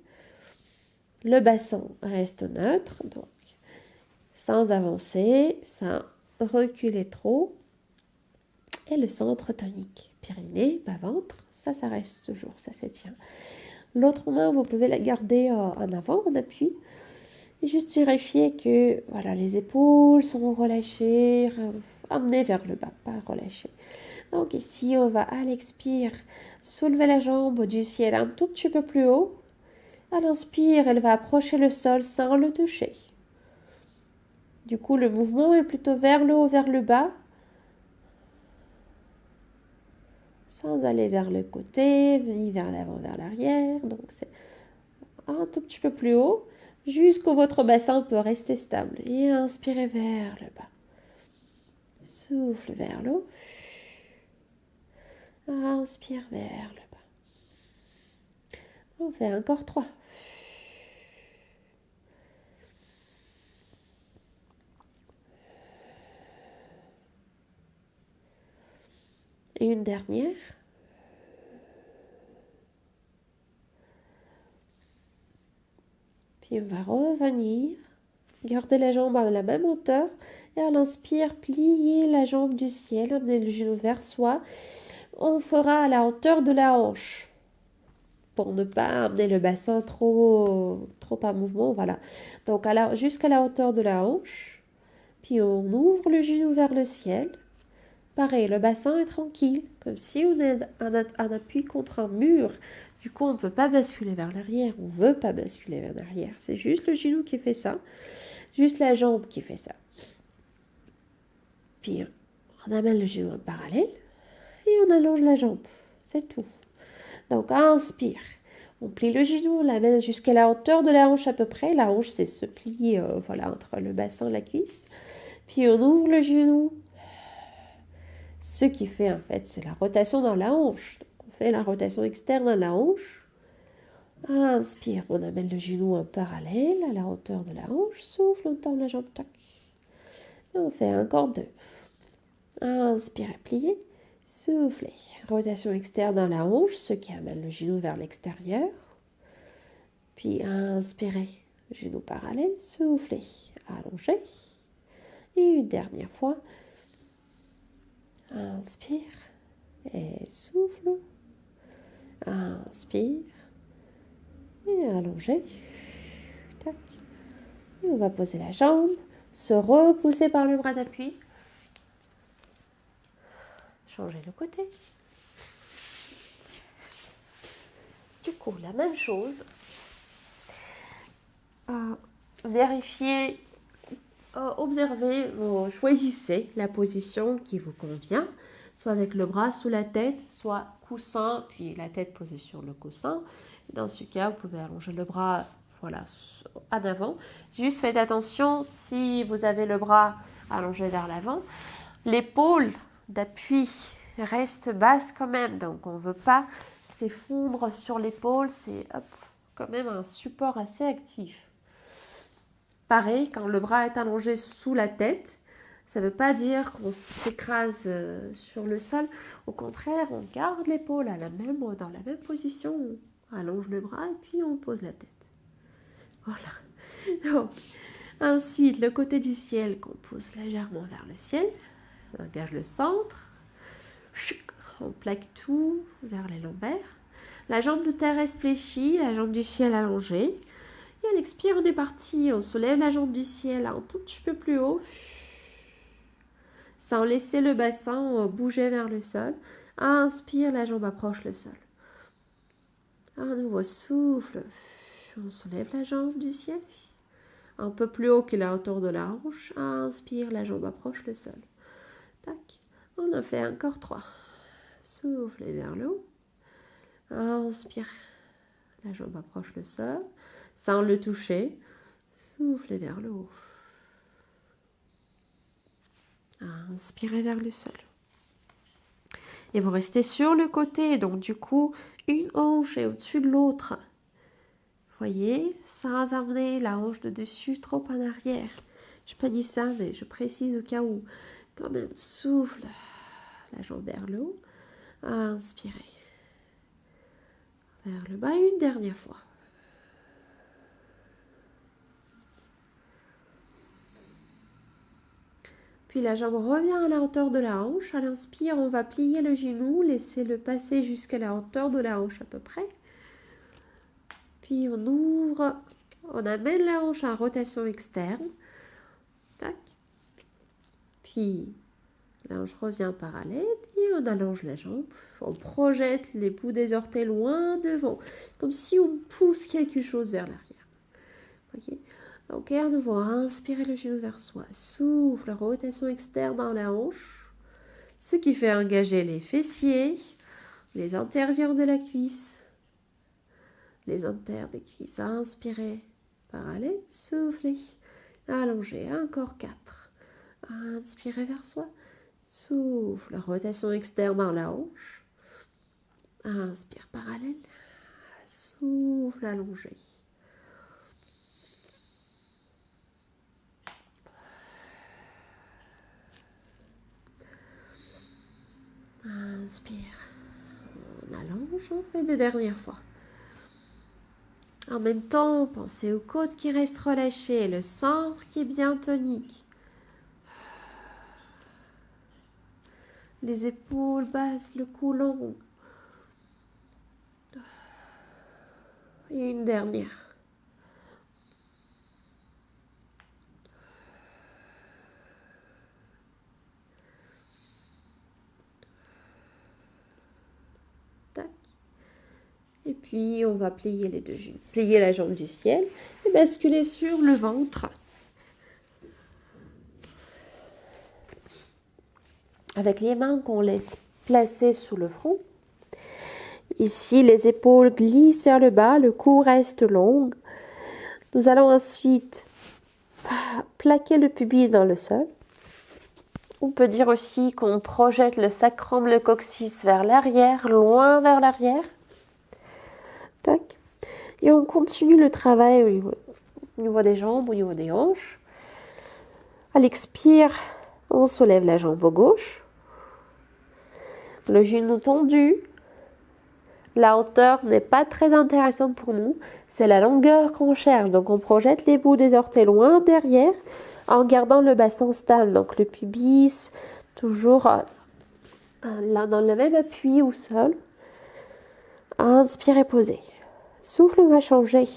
le bassin reste neutre, donc sans avancer, sans reculer trop, et le centre tonique, périnée, bas-ventre, ça reste toujours, ça s'étient. L'autre main, vous pouvez la garder en avant, en appui, et juste vérifier que voilà, les épaules sont relâchées, amenées vers le bas, pas relâchées. Donc ici, on va à l'expire soulever la jambe du ciel un tout petit peu plus haut. À l'inspire, elle va approcher le sol sans le toucher. Du coup, le mouvement est plutôt vers le haut, vers le bas, sans aller vers le côté, ni vers l'avant, vers l'arrière. Donc c'est un tout petit peu plus haut, jusqu'où votre bassin peut rester stable. Et inspirez vers le bas. Souffle vers le haut. Inspire vers le bas. On fait encore 3. Et une dernière. Puis on va revenir. Garder la jambe à la même hauteur. Et à l'inspire, plier la jambe du ciel. Amener le genou vers soi. On fera à la hauteur de la hanche. Pour ne pas amener le bassin trop en mouvement. Voilà. Donc jusqu'à la hauteur de la hanche. Puis on ouvre le genou vers le ciel. Pareil, le bassin est tranquille, comme si on est en appui contre un mur. Du coup, on ne peut pas basculer vers l'arrière, on ne veut pas basculer vers l'arrière. C'est juste le genou qui fait ça, juste la jambe qui fait ça. Puis, on amène le genou en parallèle et on allonge la jambe. C'est tout. Donc, inspire. On plie le genou, on l'amène jusqu'à la hauteur de la hanche à peu près. La hanche, c'est ce pli voilà, entre le bassin et la cuisse. Puis, on ouvre le genou. Ce qui fait en fait, c'est la rotation dans la hanche. Donc, on fait la rotation externe dans la hanche. Inspire, on amène le genou en parallèle à la hauteur de la hanche. Souffle, on tend la jambe, tac. Et on fait encore 2. Inspire, plier. Soufflez. Rotation externe dans la hanche, ce qui amène le genou vers l'extérieur. Puis inspirez, genou parallèle, soufflez, allongez. Et une dernière fois. Inspire et souffle. Inspire et allongez. Tac. Et on va poser la jambe, se repousser par le bras d'appui. Changer le côté. Du coup, la même chose. Vérifiez, observez, choisissez la position qui vous convient. soit avec le bras sous la tête, soit coussin, puis la tête posée sur le coussin. Dans ce cas, vous pouvez allonger le bras voilà, en avant. Juste faites attention, si vous avez le bras allongé vers l'avant, l'épaule d'appui reste basse quand même. Donc, on ne veut pas s'effondre sur l'épaule. C'est quand même un support assez actif. Pareil, quand le bras est allongé sous la tête, ça ne veut pas dire qu'on s'écrase sur le sol. Au contraire, on garde l'épaule dans la même position. On allonge le bras et puis on pose la tête. Voilà. Donc, ensuite, le côté du ciel qu'on pousse légèrement vers le ciel. On engage le centre. On plaque tout vers les lombaires. La jambe de terre reste fléchie, la jambe du ciel allongée. Et à l'expire, on est parti. On soulève la jambe du ciel un tout petit peu plus haut. Sans laisser le bassin bouger vers le sol. Inspire, la jambe approche le sol. Un nouveau souffle. On soulève la jambe du ciel. Un peu plus haut que la hauteur de la hanche. Inspire, la jambe approche le sol. Tac. On en fait encore 3. Soufflez vers le haut. Inspire. La jambe approche le sol. Sans le toucher. Soufflez vers le haut. Inspirez vers le sol. Et vous restez sur le côté. Donc du coup, une hanche est au-dessus de l'autre. Voyez, sans amener la hanche de dessus trop en arrière. Je n'ai pas dit ça, mais je précise au cas où. Quand même, souffle la jambe vers le haut. Inspirez. Vers le bas une dernière fois. Puis la jambe revient à la hauteur de la hanche. À l'inspire, on va plier le genou, laisser-le passer jusqu'à la hauteur de la hanche à peu près. Puis on ouvre, on amène la hanche en rotation externe. Tac. Puis la hanche revient parallèle et on allonge la jambe. On projette les bouts des orteils loin devant, comme si on pousse quelque chose vers l'arrière. Okay. Donc à nouveau, inspirez le genou vers soi. Souffle, rotation externe dans la hanche. Ce qui fait engager les fessiers, les antérieurs de la cuisse, les antères des cuisses. Inspirez, parallèle, soufflez, allongez, encore 4. Inspirez vers soi, souffle, rotation externe dans la hanche. Inspire, parallèle, souffle, allongez. Inspire, on allonge, on fait 2 dernières fois. En même temps, pensez aux côtes qui restent relâchées, le centre qui est bien tonique. Les épaules basses, le cou long. Et une dernière. Tac. Et puis, on va plier les deux genoux. Plier la jambe du ciel et basculer sur le ventre. Avec les mains qu'on laisse placer sous le front. Ici, les épaules glissent vers le bas, le cou reste long. Nous allons ensuite plaquer le pubis dans le sol. On peut dire aussi qu'on projette le sacrum, le coccyx vers l'arrière, loin vers l'arrière. Tac. Et on continue le travail au niveau des jambes, au niveau des hanches. À l'expire, on soulève la jambe gauche. Le genou tendu. La hauteur n'est pas très intéressante pour nous. C'est la longueur qu'on cherche. Donc on projette les bouts des orteils loin derrière en gardant le bassin stable. Donc le pubis toujours là dans le même appui au sol. Inspirez, posez. Souffle, on va changer.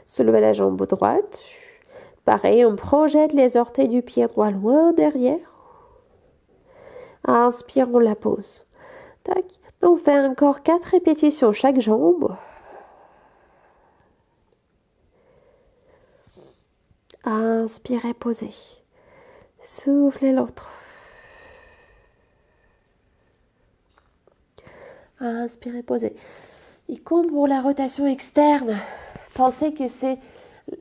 Soulevez la jambe droite. Pareil, on projette les orteils du pied droit loin derrière. Inspire, on la pose. Tac. On fait encore 4 répétitions chaque jambe. Inspirez, posez. Soufflez l'autre. Inspirez, posez. Et comme pour la rotation externe, pensez que c'est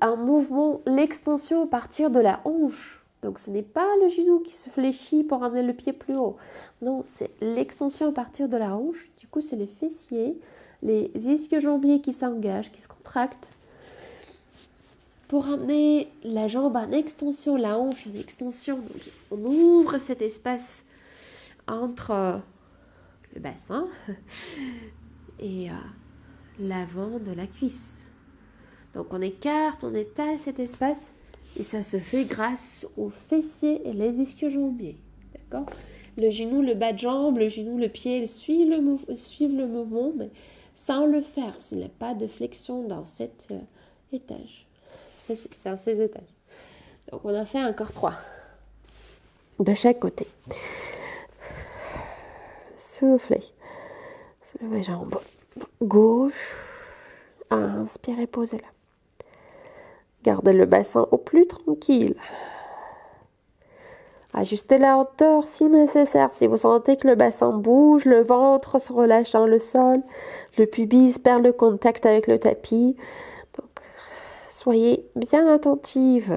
un mouvement, l'extension à partir de la hanche. Donc ce n'est pas le genou qui se fléchit pour amener le pied plus haut. Non, c'est l'extension à partir de la hanche. Du coup, c'est les fessiers, les ischio-jambiers qui s'engagent, qui se contractent. Pour amener la jambe en extension, la hanche en extension, donc on ouvre cet espace entre le bassin et l'avant de la cuisse. Donc on écarte, on étale cet espace et ça se fait grâce aux fessiers et les ischio-jambiers. D'accord ? Le genou, le bas de jambe, le genou, le pied suivent le mouvement, mais sans le faire. Il n'y a pas de flexion dans cet étage. C'est en ces étages. Donc on a fait encore 3 de chaque côté. Soufflez. Soulevez jambe gauche. Inspirez, posez-la. Gardez le bassin au plus tranquille. Ajustez la hauteur si nécessaire. Si vous sentez que le bassin bouge, le ventre se relâche dans le sol, le pubis perd le contact avec le tapis. Donc, soyez bien attentive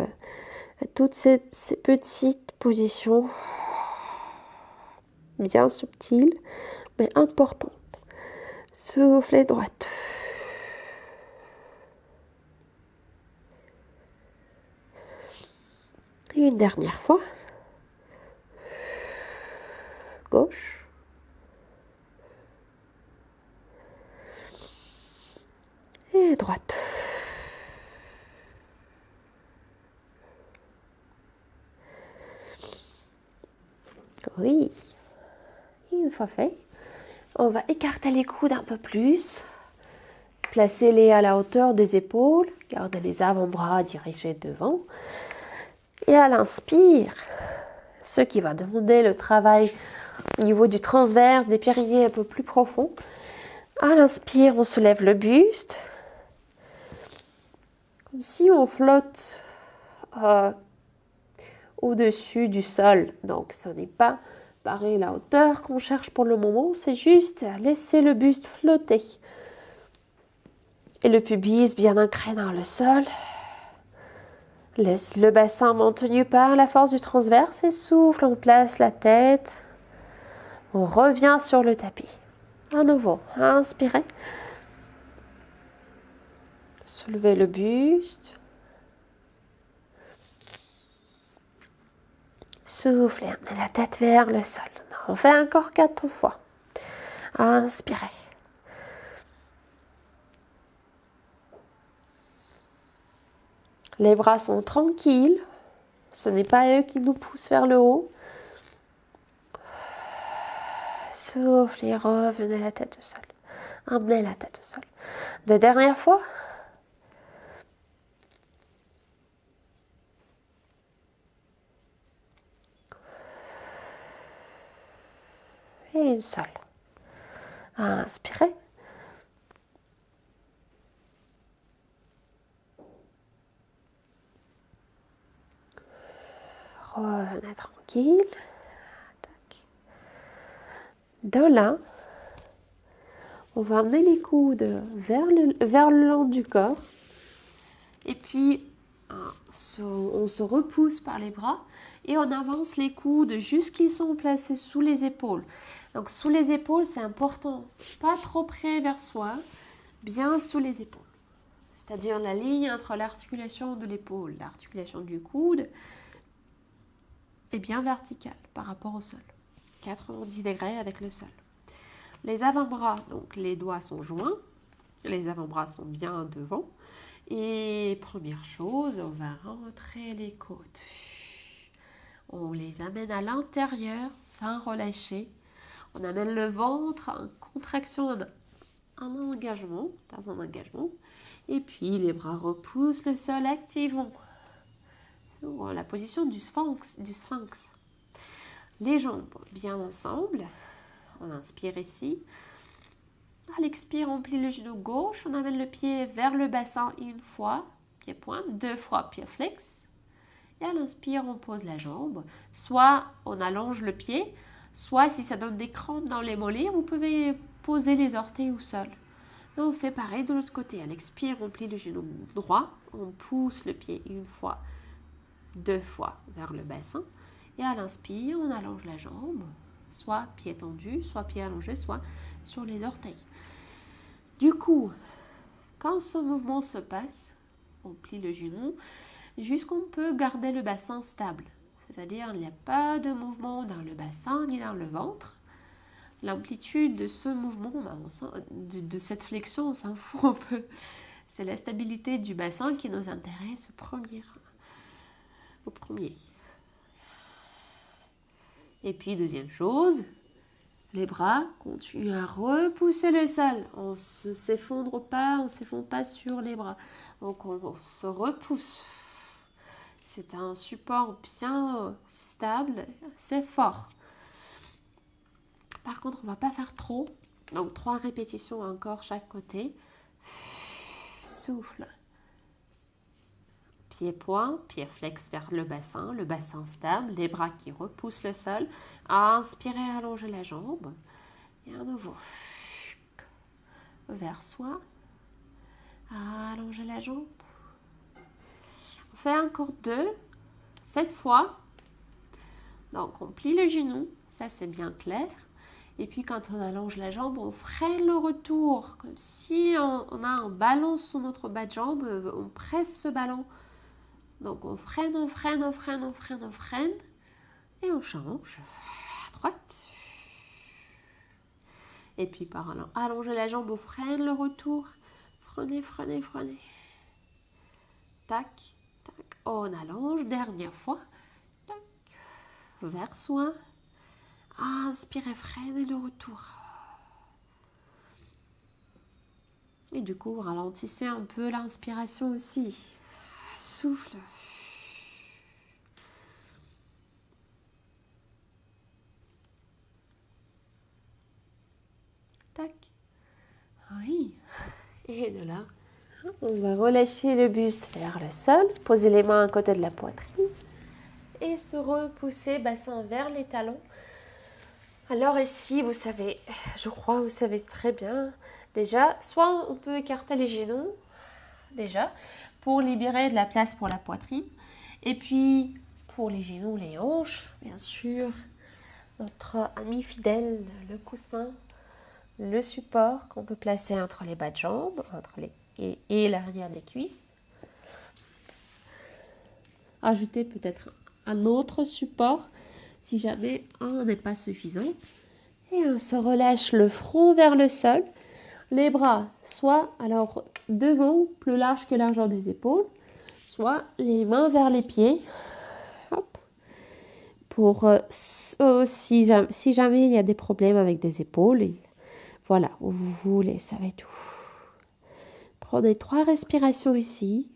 à toutes ces petites positions bien subtiles, mais importantes. Soufflez droite. Et une dernière fois. Gauche. Et droite. Oui. Et une fois fait, on va écarter les coudes un peu plus. Placez-les à la hauteur des épaules. Gardez les avant-bras dirigés devant. Et à l'inspire, ce qui va demander le travail au niveau du transverse, des périnnées un peu plus profond. À l'inspire, on soulève le buste. Comme si on flotte au-dessus du sol. Donc, ce n'est pas pareil la hauteur qu'on cherche pour le moment. C'est juste laisser le buste flotter. Et le pubis bien ancré dans le sol. Laisse le bassin maintenu par la force du transverse et souffle, on place la tête. On revient sur le tapis. À nouveau, inspirez. Soulevez le buste. Soufflez, amenez la tête vers le sol. On fait encore 4 fois. Inspirez. Les bras sont tranquilles. Ce n'est pas eux qui nous poussent vers le haut. Soufflez, revenez la tête au sol. Amenez la tête au sol. De dernière fois. Et une seule. Inspirez. Revenez tranquille. De là, on va amener les coudes vers le long du corps. Et puis, on se repousse par les bras et on avance les coudes jusqu'ils sont placés sous les épaules. Donc, sous les épaules, c'est important. Pas trop près vers soi, bien sous les épaules. C'est-à-dire la ligne entre l'articulation de l'épaule, l'articulation du coude, est bien verticale par rapport au sol. 90 degrés avec le sol. Les avant-bras, donc les doigts sont joints, les avant-bras sont bien devant. Et première chose, on va rentrer les côtes. On les amène à l'intérieur sans relâcher. On amène le ventre en contraction, en engagement, dans un engagement. Et puis les bras repoussent le sol activement. C'est la position du sphinx. Les jambes bien ensemble. On inspire ici. À l'expire, on plie le genou gauche. On amène le pied vers le bassin une fois, pied pointe, 2 fois pied flex. Et à l'inspire, on pose la jambe. Soit on allonge le pied, Soit si ça donne des crampes dans les mollets, vous pouvez poser les orteils au sol. Et on fait pareil de l'autre côté. À l'expire, on plie le genou droit, on pousse le pied une fois, 2 fois vers le bassin. Et à l'inspire, on allonge la jambe, soit pied tendu, soit pied allongé, soit sur les orteils. Du coup, quand ce mouvement se passe, on plie le genou jusqu'on peut garder le bassin stable. C'est-à-dire, il n'y a pas de mouvement dans le bassin ni dans le ventre. L'amplitude de ce mouvement, de cette flexion, on s'en fout un peu. C'est la stabilité du bassin qui nous intéresse au premier. Et puis, deuxième chose, les bras continuent à repousser le sol. On ne s'effondre pas, sur les bras. Donc, on se repousse. C'est un support bien stable, c'est fort. Par contre, on ne va pas faire trop. Donc, 3 répétitions encore chaque côté. Souffle. Pied-point, pied flex vers le bassin stable, les bras qui repoussent le sol. Inspirez, allongez la jambe. Et à nouveau. Vers soi. Allongez la jambe. On fait encore 2. Cette fois. Donc, on plie le genou. Ça, c'est bien clair. Et puis, quand on allonge la jambe, on freine le retour. Comme si on a un ballon sous notre bas de jambe. On presse ce ballon. Donc, on freine. Et on change. À droite. Et puis, par allonger la jambe, on freine le retour. Freinez. Tac, tac. On allonge. Dernière fois. Tac. Vers soi. Inspirez, freinez le retour. Et du coup, ralentissez un peu l'inspiration aussi. Souffle. Tac. Oui. Et de là, on va relâcher le buste vers le sol. Poser les mains à côté de la poitrine. Et se repousser bassin vers les talons. Alors ici, vous savez très bien. Déjà, soit on peut écarter les genoux, déjà, pour libérer de la place pour la poitrine. Et puis, pour les genoux, les hanches, bien sûr, notre ami fidèle, le coussin, le support qu'on peut placer entre les bas de jambes et l'arrière des cuisses. Ajouter peut-être un autre support si jamais un n'est pas suffisant. Et on se relâche le front vers le sol. Les bras, soit alors devant, plus large que largeur des épaules, soit les mains vers les pieds. Hop. Pour si jamais il y a des problèmes avec des épaules, voilà, où vous voulez, ça va tout. Prenez 3 respirations ici.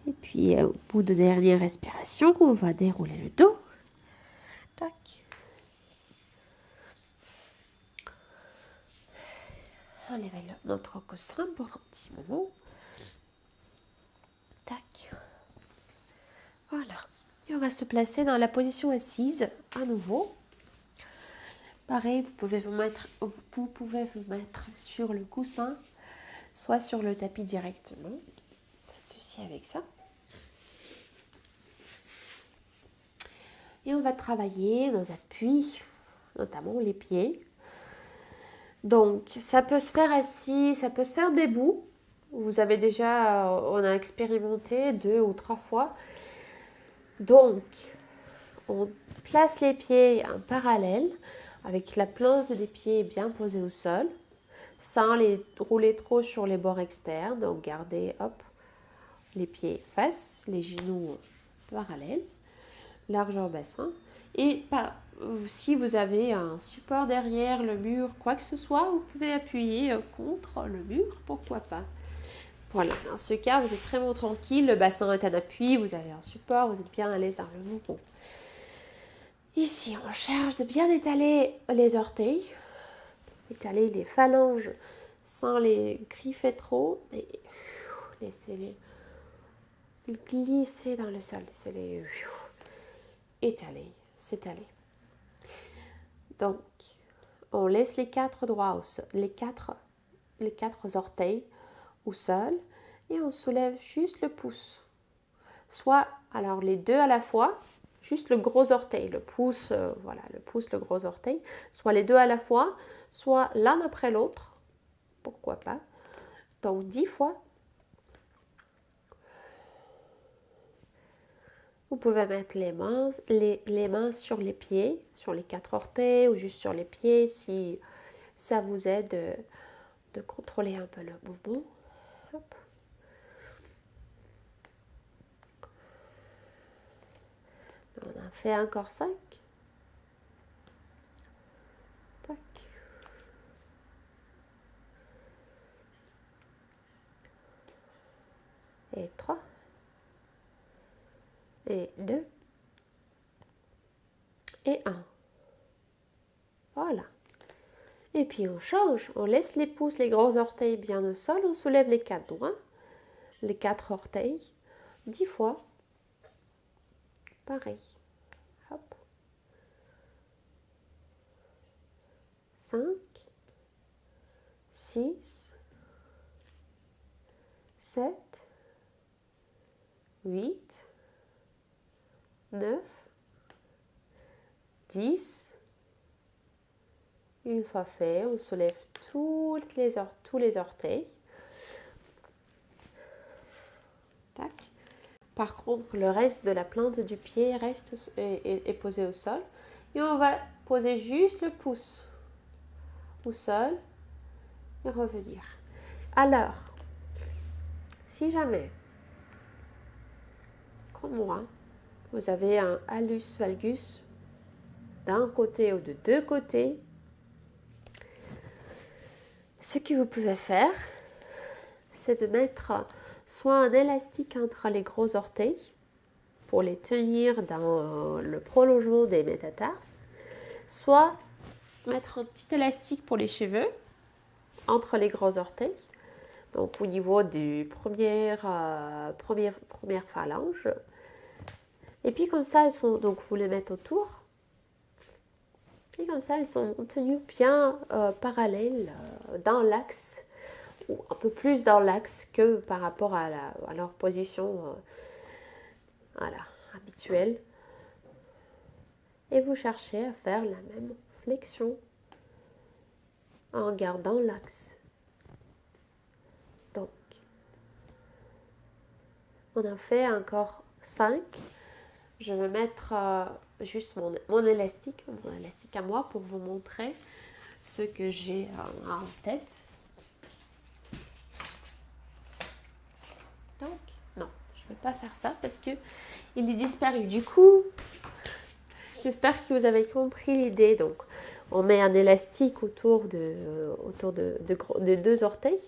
Et puis, au bout de dernière respiration, on va dérouler le dos. Tac. Enlevez notre coussin pour un petit moment. Tac. Voilà. Et on va se placer dans la position assise à nouveau. Pareil, vous pouvez vous mettre sur le coussin, soit sur le tapis directement. Pas de souci avec ça. Et on va travailler nos appuis, notamment les pieds. Donc, ça peut se faire assis, ça peut se faire debout. On a expérimenté 2 ou 3 fois. Donc, on place les pieds en parallèle, avec la plante des pieds bien posée au sol, sans les rouler trop sur les bords externes. Donc, gardez, les pieds face, les genoux parallèles, largeur bassin. Et si vous avez un support derrière, le mur, quoi que ce soit, vous pouvez appuyer contre le mur, pourquoi pas. Voilà, dans ce cas, vous êtes vraiment tranquille, le bassin est en appui, vous avez un support, vous êtes bien à l'aise dans le mouvement. Ici, on cherche de bien étaler les orteils, étaler les phalanges sans les griffer trop, et laissez-les glisser dans le sol, laissez-les étaler, s'étaler. Donc, on laisse les quatre doigts au sol, les quatre orteils au sol et on soulève juste le pouce. Soit, alors les deux à la fois, juste le gros orteil, le pouce, voilà, le pouce, le gros orteil, soit les deux à la fois, soit l'un après l'autre, pourquoi pas. Donc 10 fois. Vous pouvez mettre les mains sur les pieds, sur les quatre orteils ou juste sur les pieds si ça vous aide de contrôler un peu le mouvement. Hop. On a fait encore 5. Tac. Et 3. Et 2. Et 1. Voilà. Et puis on change, on laisse les pouces, les gros orteils bien au sol, on soulève les quatre doigts, les quatre orteils, 10 fois. Pareil. Hop. 5, 6, 7, 8, 9, 10. Une fois fait, on soulève tous les orteils. Tac. Par contre, le reste de la plante du pied est posé au sol. Et on va poser juste le pouce au sol et revenir. Alors, si jamais, comme moi, vous avez un hallux valgus d'un côté ou de deux côtés, ce que vous pouvez faire, c'est de mettre soit un élastique entre les gros orteils pour les tenir dans le prolongement des métatarses, soit mettre un petit élastique pour les cheveux entre les gros orteils, donc au niveau du première phalange. Et puis comme ça, donc vous les mettez autour. Et comme ça, elles sont tenues bien parallèles dans l'axe, ou un peu plus dans l'axe que par rapport à leur position habituelle. Et vous cherchez à faire la même flexion en gardant l'axe. Donc, on a fait encore 5. Je vais mettre juste mon élastique à moi pour vous montrer ce que j'ai en tête. Donc, non, je ne vais pas faire ça parce qu'il est disparu. Du coup, j'espère que vous avez compris l'idée. Donc, on met un élastique autour de deux orteils.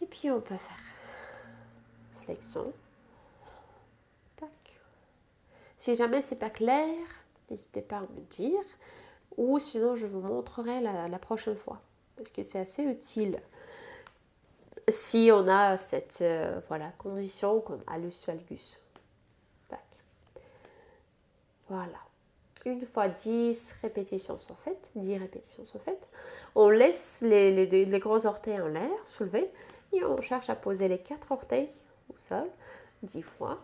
Et puis, on peut faire flexion. Tac. Si jamais c'est pas clair, n'hésitez pas à me dire. Ou sinon, je vous montrerai la prochaine fois. Parce que c'est assez utile. Si on a cette condition comme hallux valgus. Tac. Voilà. Une fois 10 répétitions sont faites, on laisse les gros orteils en l'air, soulevés, et on cherche à poser les 4 orteils au sol, 10 fois.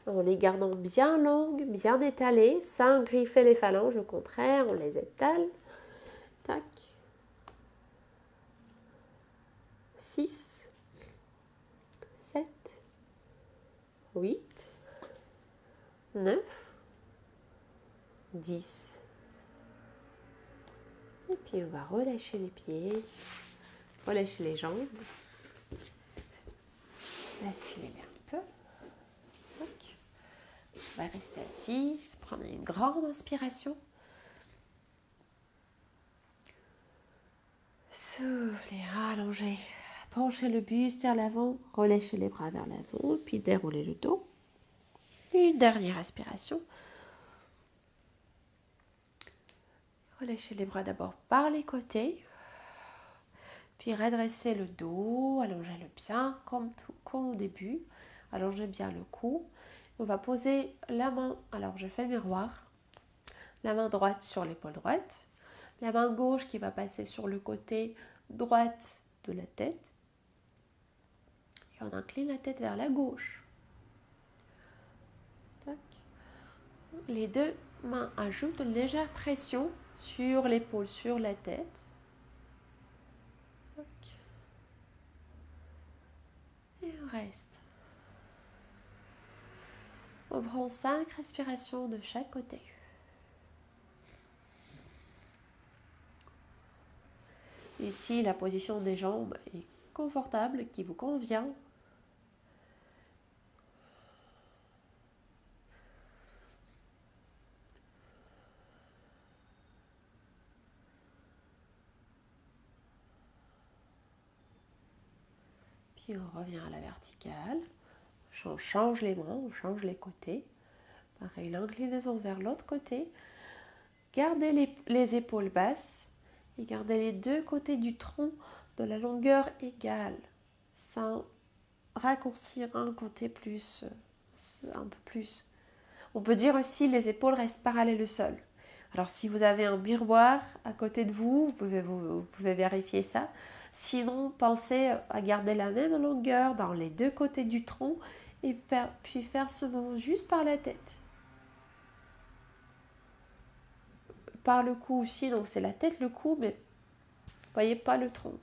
En les gardant bien longues, bien étalées, sans griffer les phalanges, au contraire, on les étale. Tac. 6, 7, 8, 9, 10. Et puis on va relâcher les pieds, relâcher les jambes. Basculer un peu. Donc, on va rester assis, prendre une grande inspiration. Soufflez, rallongez. Penchez le buste vers l'avant, relâchez les bras vers l'avant, puis déroulez le dos. Une dernière respiration. Relâchez les bras d'abord par les côtés. Puis redressez le dos, allongez-le bien comme au début. Allongez bien le cou. On va poser la main, alors je fais miroir. La main droite sur l'épaule droite. La main gauche qui va passer sur le côté droite de la tête. Et on incline la tête vers la gauche. Tac. Les deux mains ajoutent une légère pression sur l'épaule, sur la tête. Tac. Et on reste. On prend 5 respirations de chaque côté. Ici, la position des jambes est confortable, qui vous convient. Puis on revient à la verticale. On change les mains, on change les côtés. Pareil, l'inclinaison vers l'autre côté. Gardez les épaules basses et gardez les deux côtés du tronc de la longueur égale, sans raccourcir un côté plus, un peu plus. On peut dire aussi les épaules restent parallèles au sol. Alors si vous avez un miroir à côté de vous, vous pouvez vérifier ça. Sinon, pensez à garder la même longueur dans les deux côtés du tronc et puis faire ce mouvement juste par la tête. Par le cou aussi, donc c'est la tête, le cou, mais voyez pas le tronc.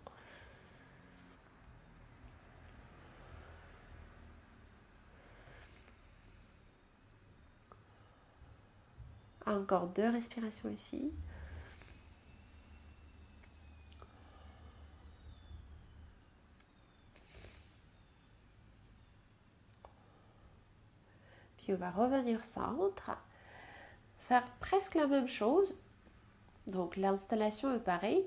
Encore 2 respirations ici. Puis on va revenir centre, faire presque la même chose. Donc l'installation est pareille,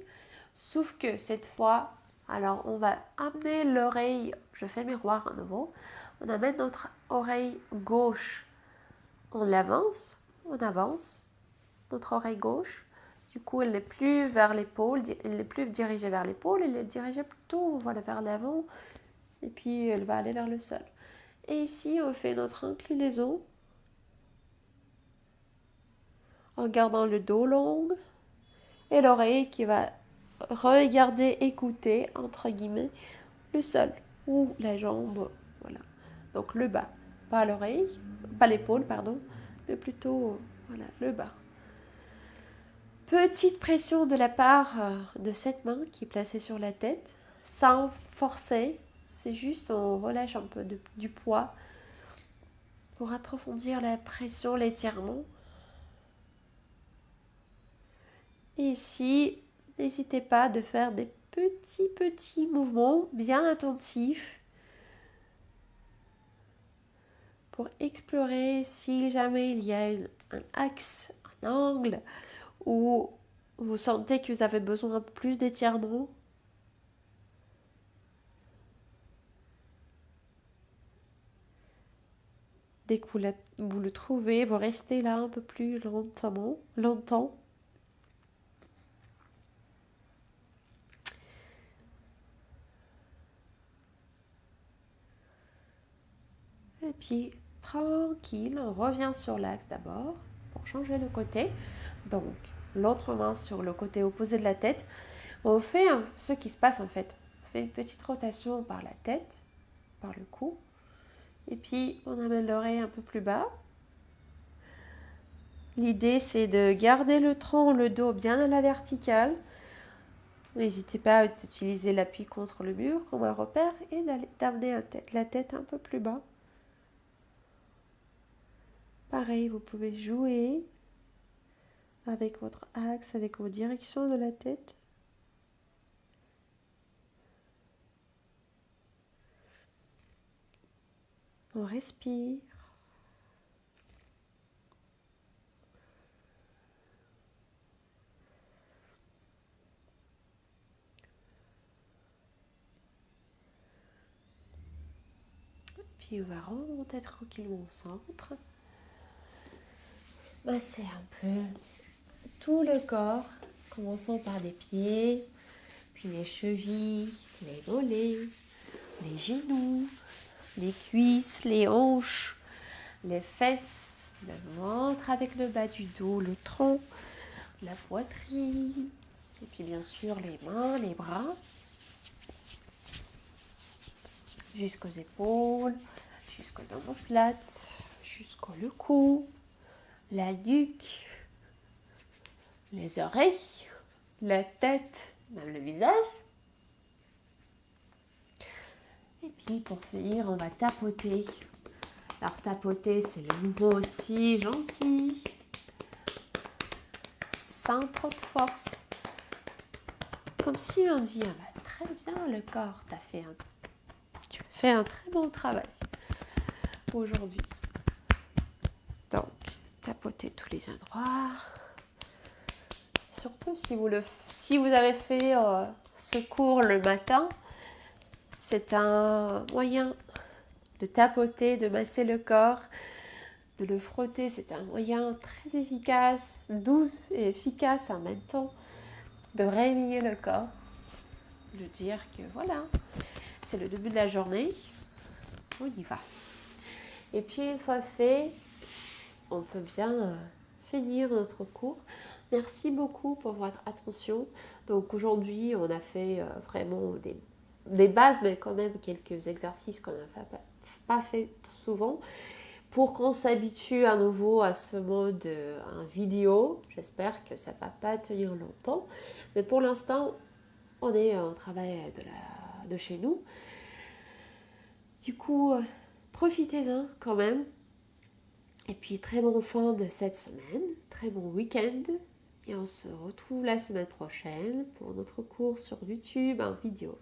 sauf que cette fois, alors on va amener l'oreille, je fais miroir à nouveau, on amène notre oreille gauche, on avance, notre oreille gauche, du coup elle n'est plus vers l'épaule, elle n'est plus dirigée vers l'épaule, elle est dirigée plutôt voilà, vers l'avant, et puis elle va aller vers le sol. Et ici on fait notre inclinaison, en gardant le dos long, et l'oreille qui va regarder, écouter, entre guillemets, le sol ou la jambe, voilà. Donc le bas, pas l'oreille, pas l'épaule, pardon, mais plutôt, voilà, le bas. Petite pression de la part de cette main qui est placée sur la tête, sans forcer, c'est juste on relâche un peu du poids pour approfondir la pression, l'étirement. Et ici, n'hésitez pas de faire des petits mouvements bien attentifs pour explorer si jamais il y a un axe, un angle où vous sentez que vous avez besoin de plus d'étirement. Dès que vous le trouvez, vous restez là un peu plus longtemps. Et puis, tranquille, on revient sur l'axe d'abord pour changer le côté. Donc, l'autre main sur le côté opposé de la tête. On fait ce qui se passe en fait. On fait une petite rotation par la tête, par le cou. Et puis, on amène l'oreille un peu plus bas. L'idée, c'est de garder le tronc, le dos bien à la verticale. N'hésitez pas à utiliser l'appui contre le mur comme un repère et d'amener la tête un peu plus bas. Pareil, vous pouvez jouer avec votre axe, avec vos directions de la tête. On respire. Puis on va remonter tranquillement au centre. masser un peu tout le corps, commençons par les pieds, puis les chevilles, les mollets, les genoux, les cuisses, les hanches, les fesses, le ventre avec le bas du dos, le tronc, la poitrine, et puis bien sûr les mains, les bras, jusqu'aux épaules, jusqu'aux omoplates, jusqu'au cou, la nuque, les oreilles, la tête, même le visage. Et puis pour finir, on va tapoter. Alors tapoter, c'est le mouvement aussi gentil, sans trop de force. Comme si on dit, ah bah, très bien le corps, tu fais un très bon travail aujourd'hui. Donc, tapoter tous les endroits. Surtout si vous avez fait ce cours le matin, c'est un moyen de tapoter, de masser le corps, de le frotter. C'est un moyen très efficace, doux et efficace en même temps, de réveiller le corps. De dire que voilà, c'est le début de la journée, on y va. Et puis une fois fait, on peut bien finir notre cours. Merci beaucoup pour votre attention. Donc aujourd'hui, on a fait vraiment des bases, mais quand même quelques exercices qu'on n'a pas fait souvent, pour qu'on s'habitue à nouveau à ce mode en vidéo. J'espère que ça ne va pas tenir longtemps. Mais pour l'instant, on travaille de chez nous. Du coup, profitez-en quand même. Et puis, très bon fin de cette semaine, très bon week-end. Et on se retrouve la semaine prochaine pour notre cours sur YouTube en vidéo.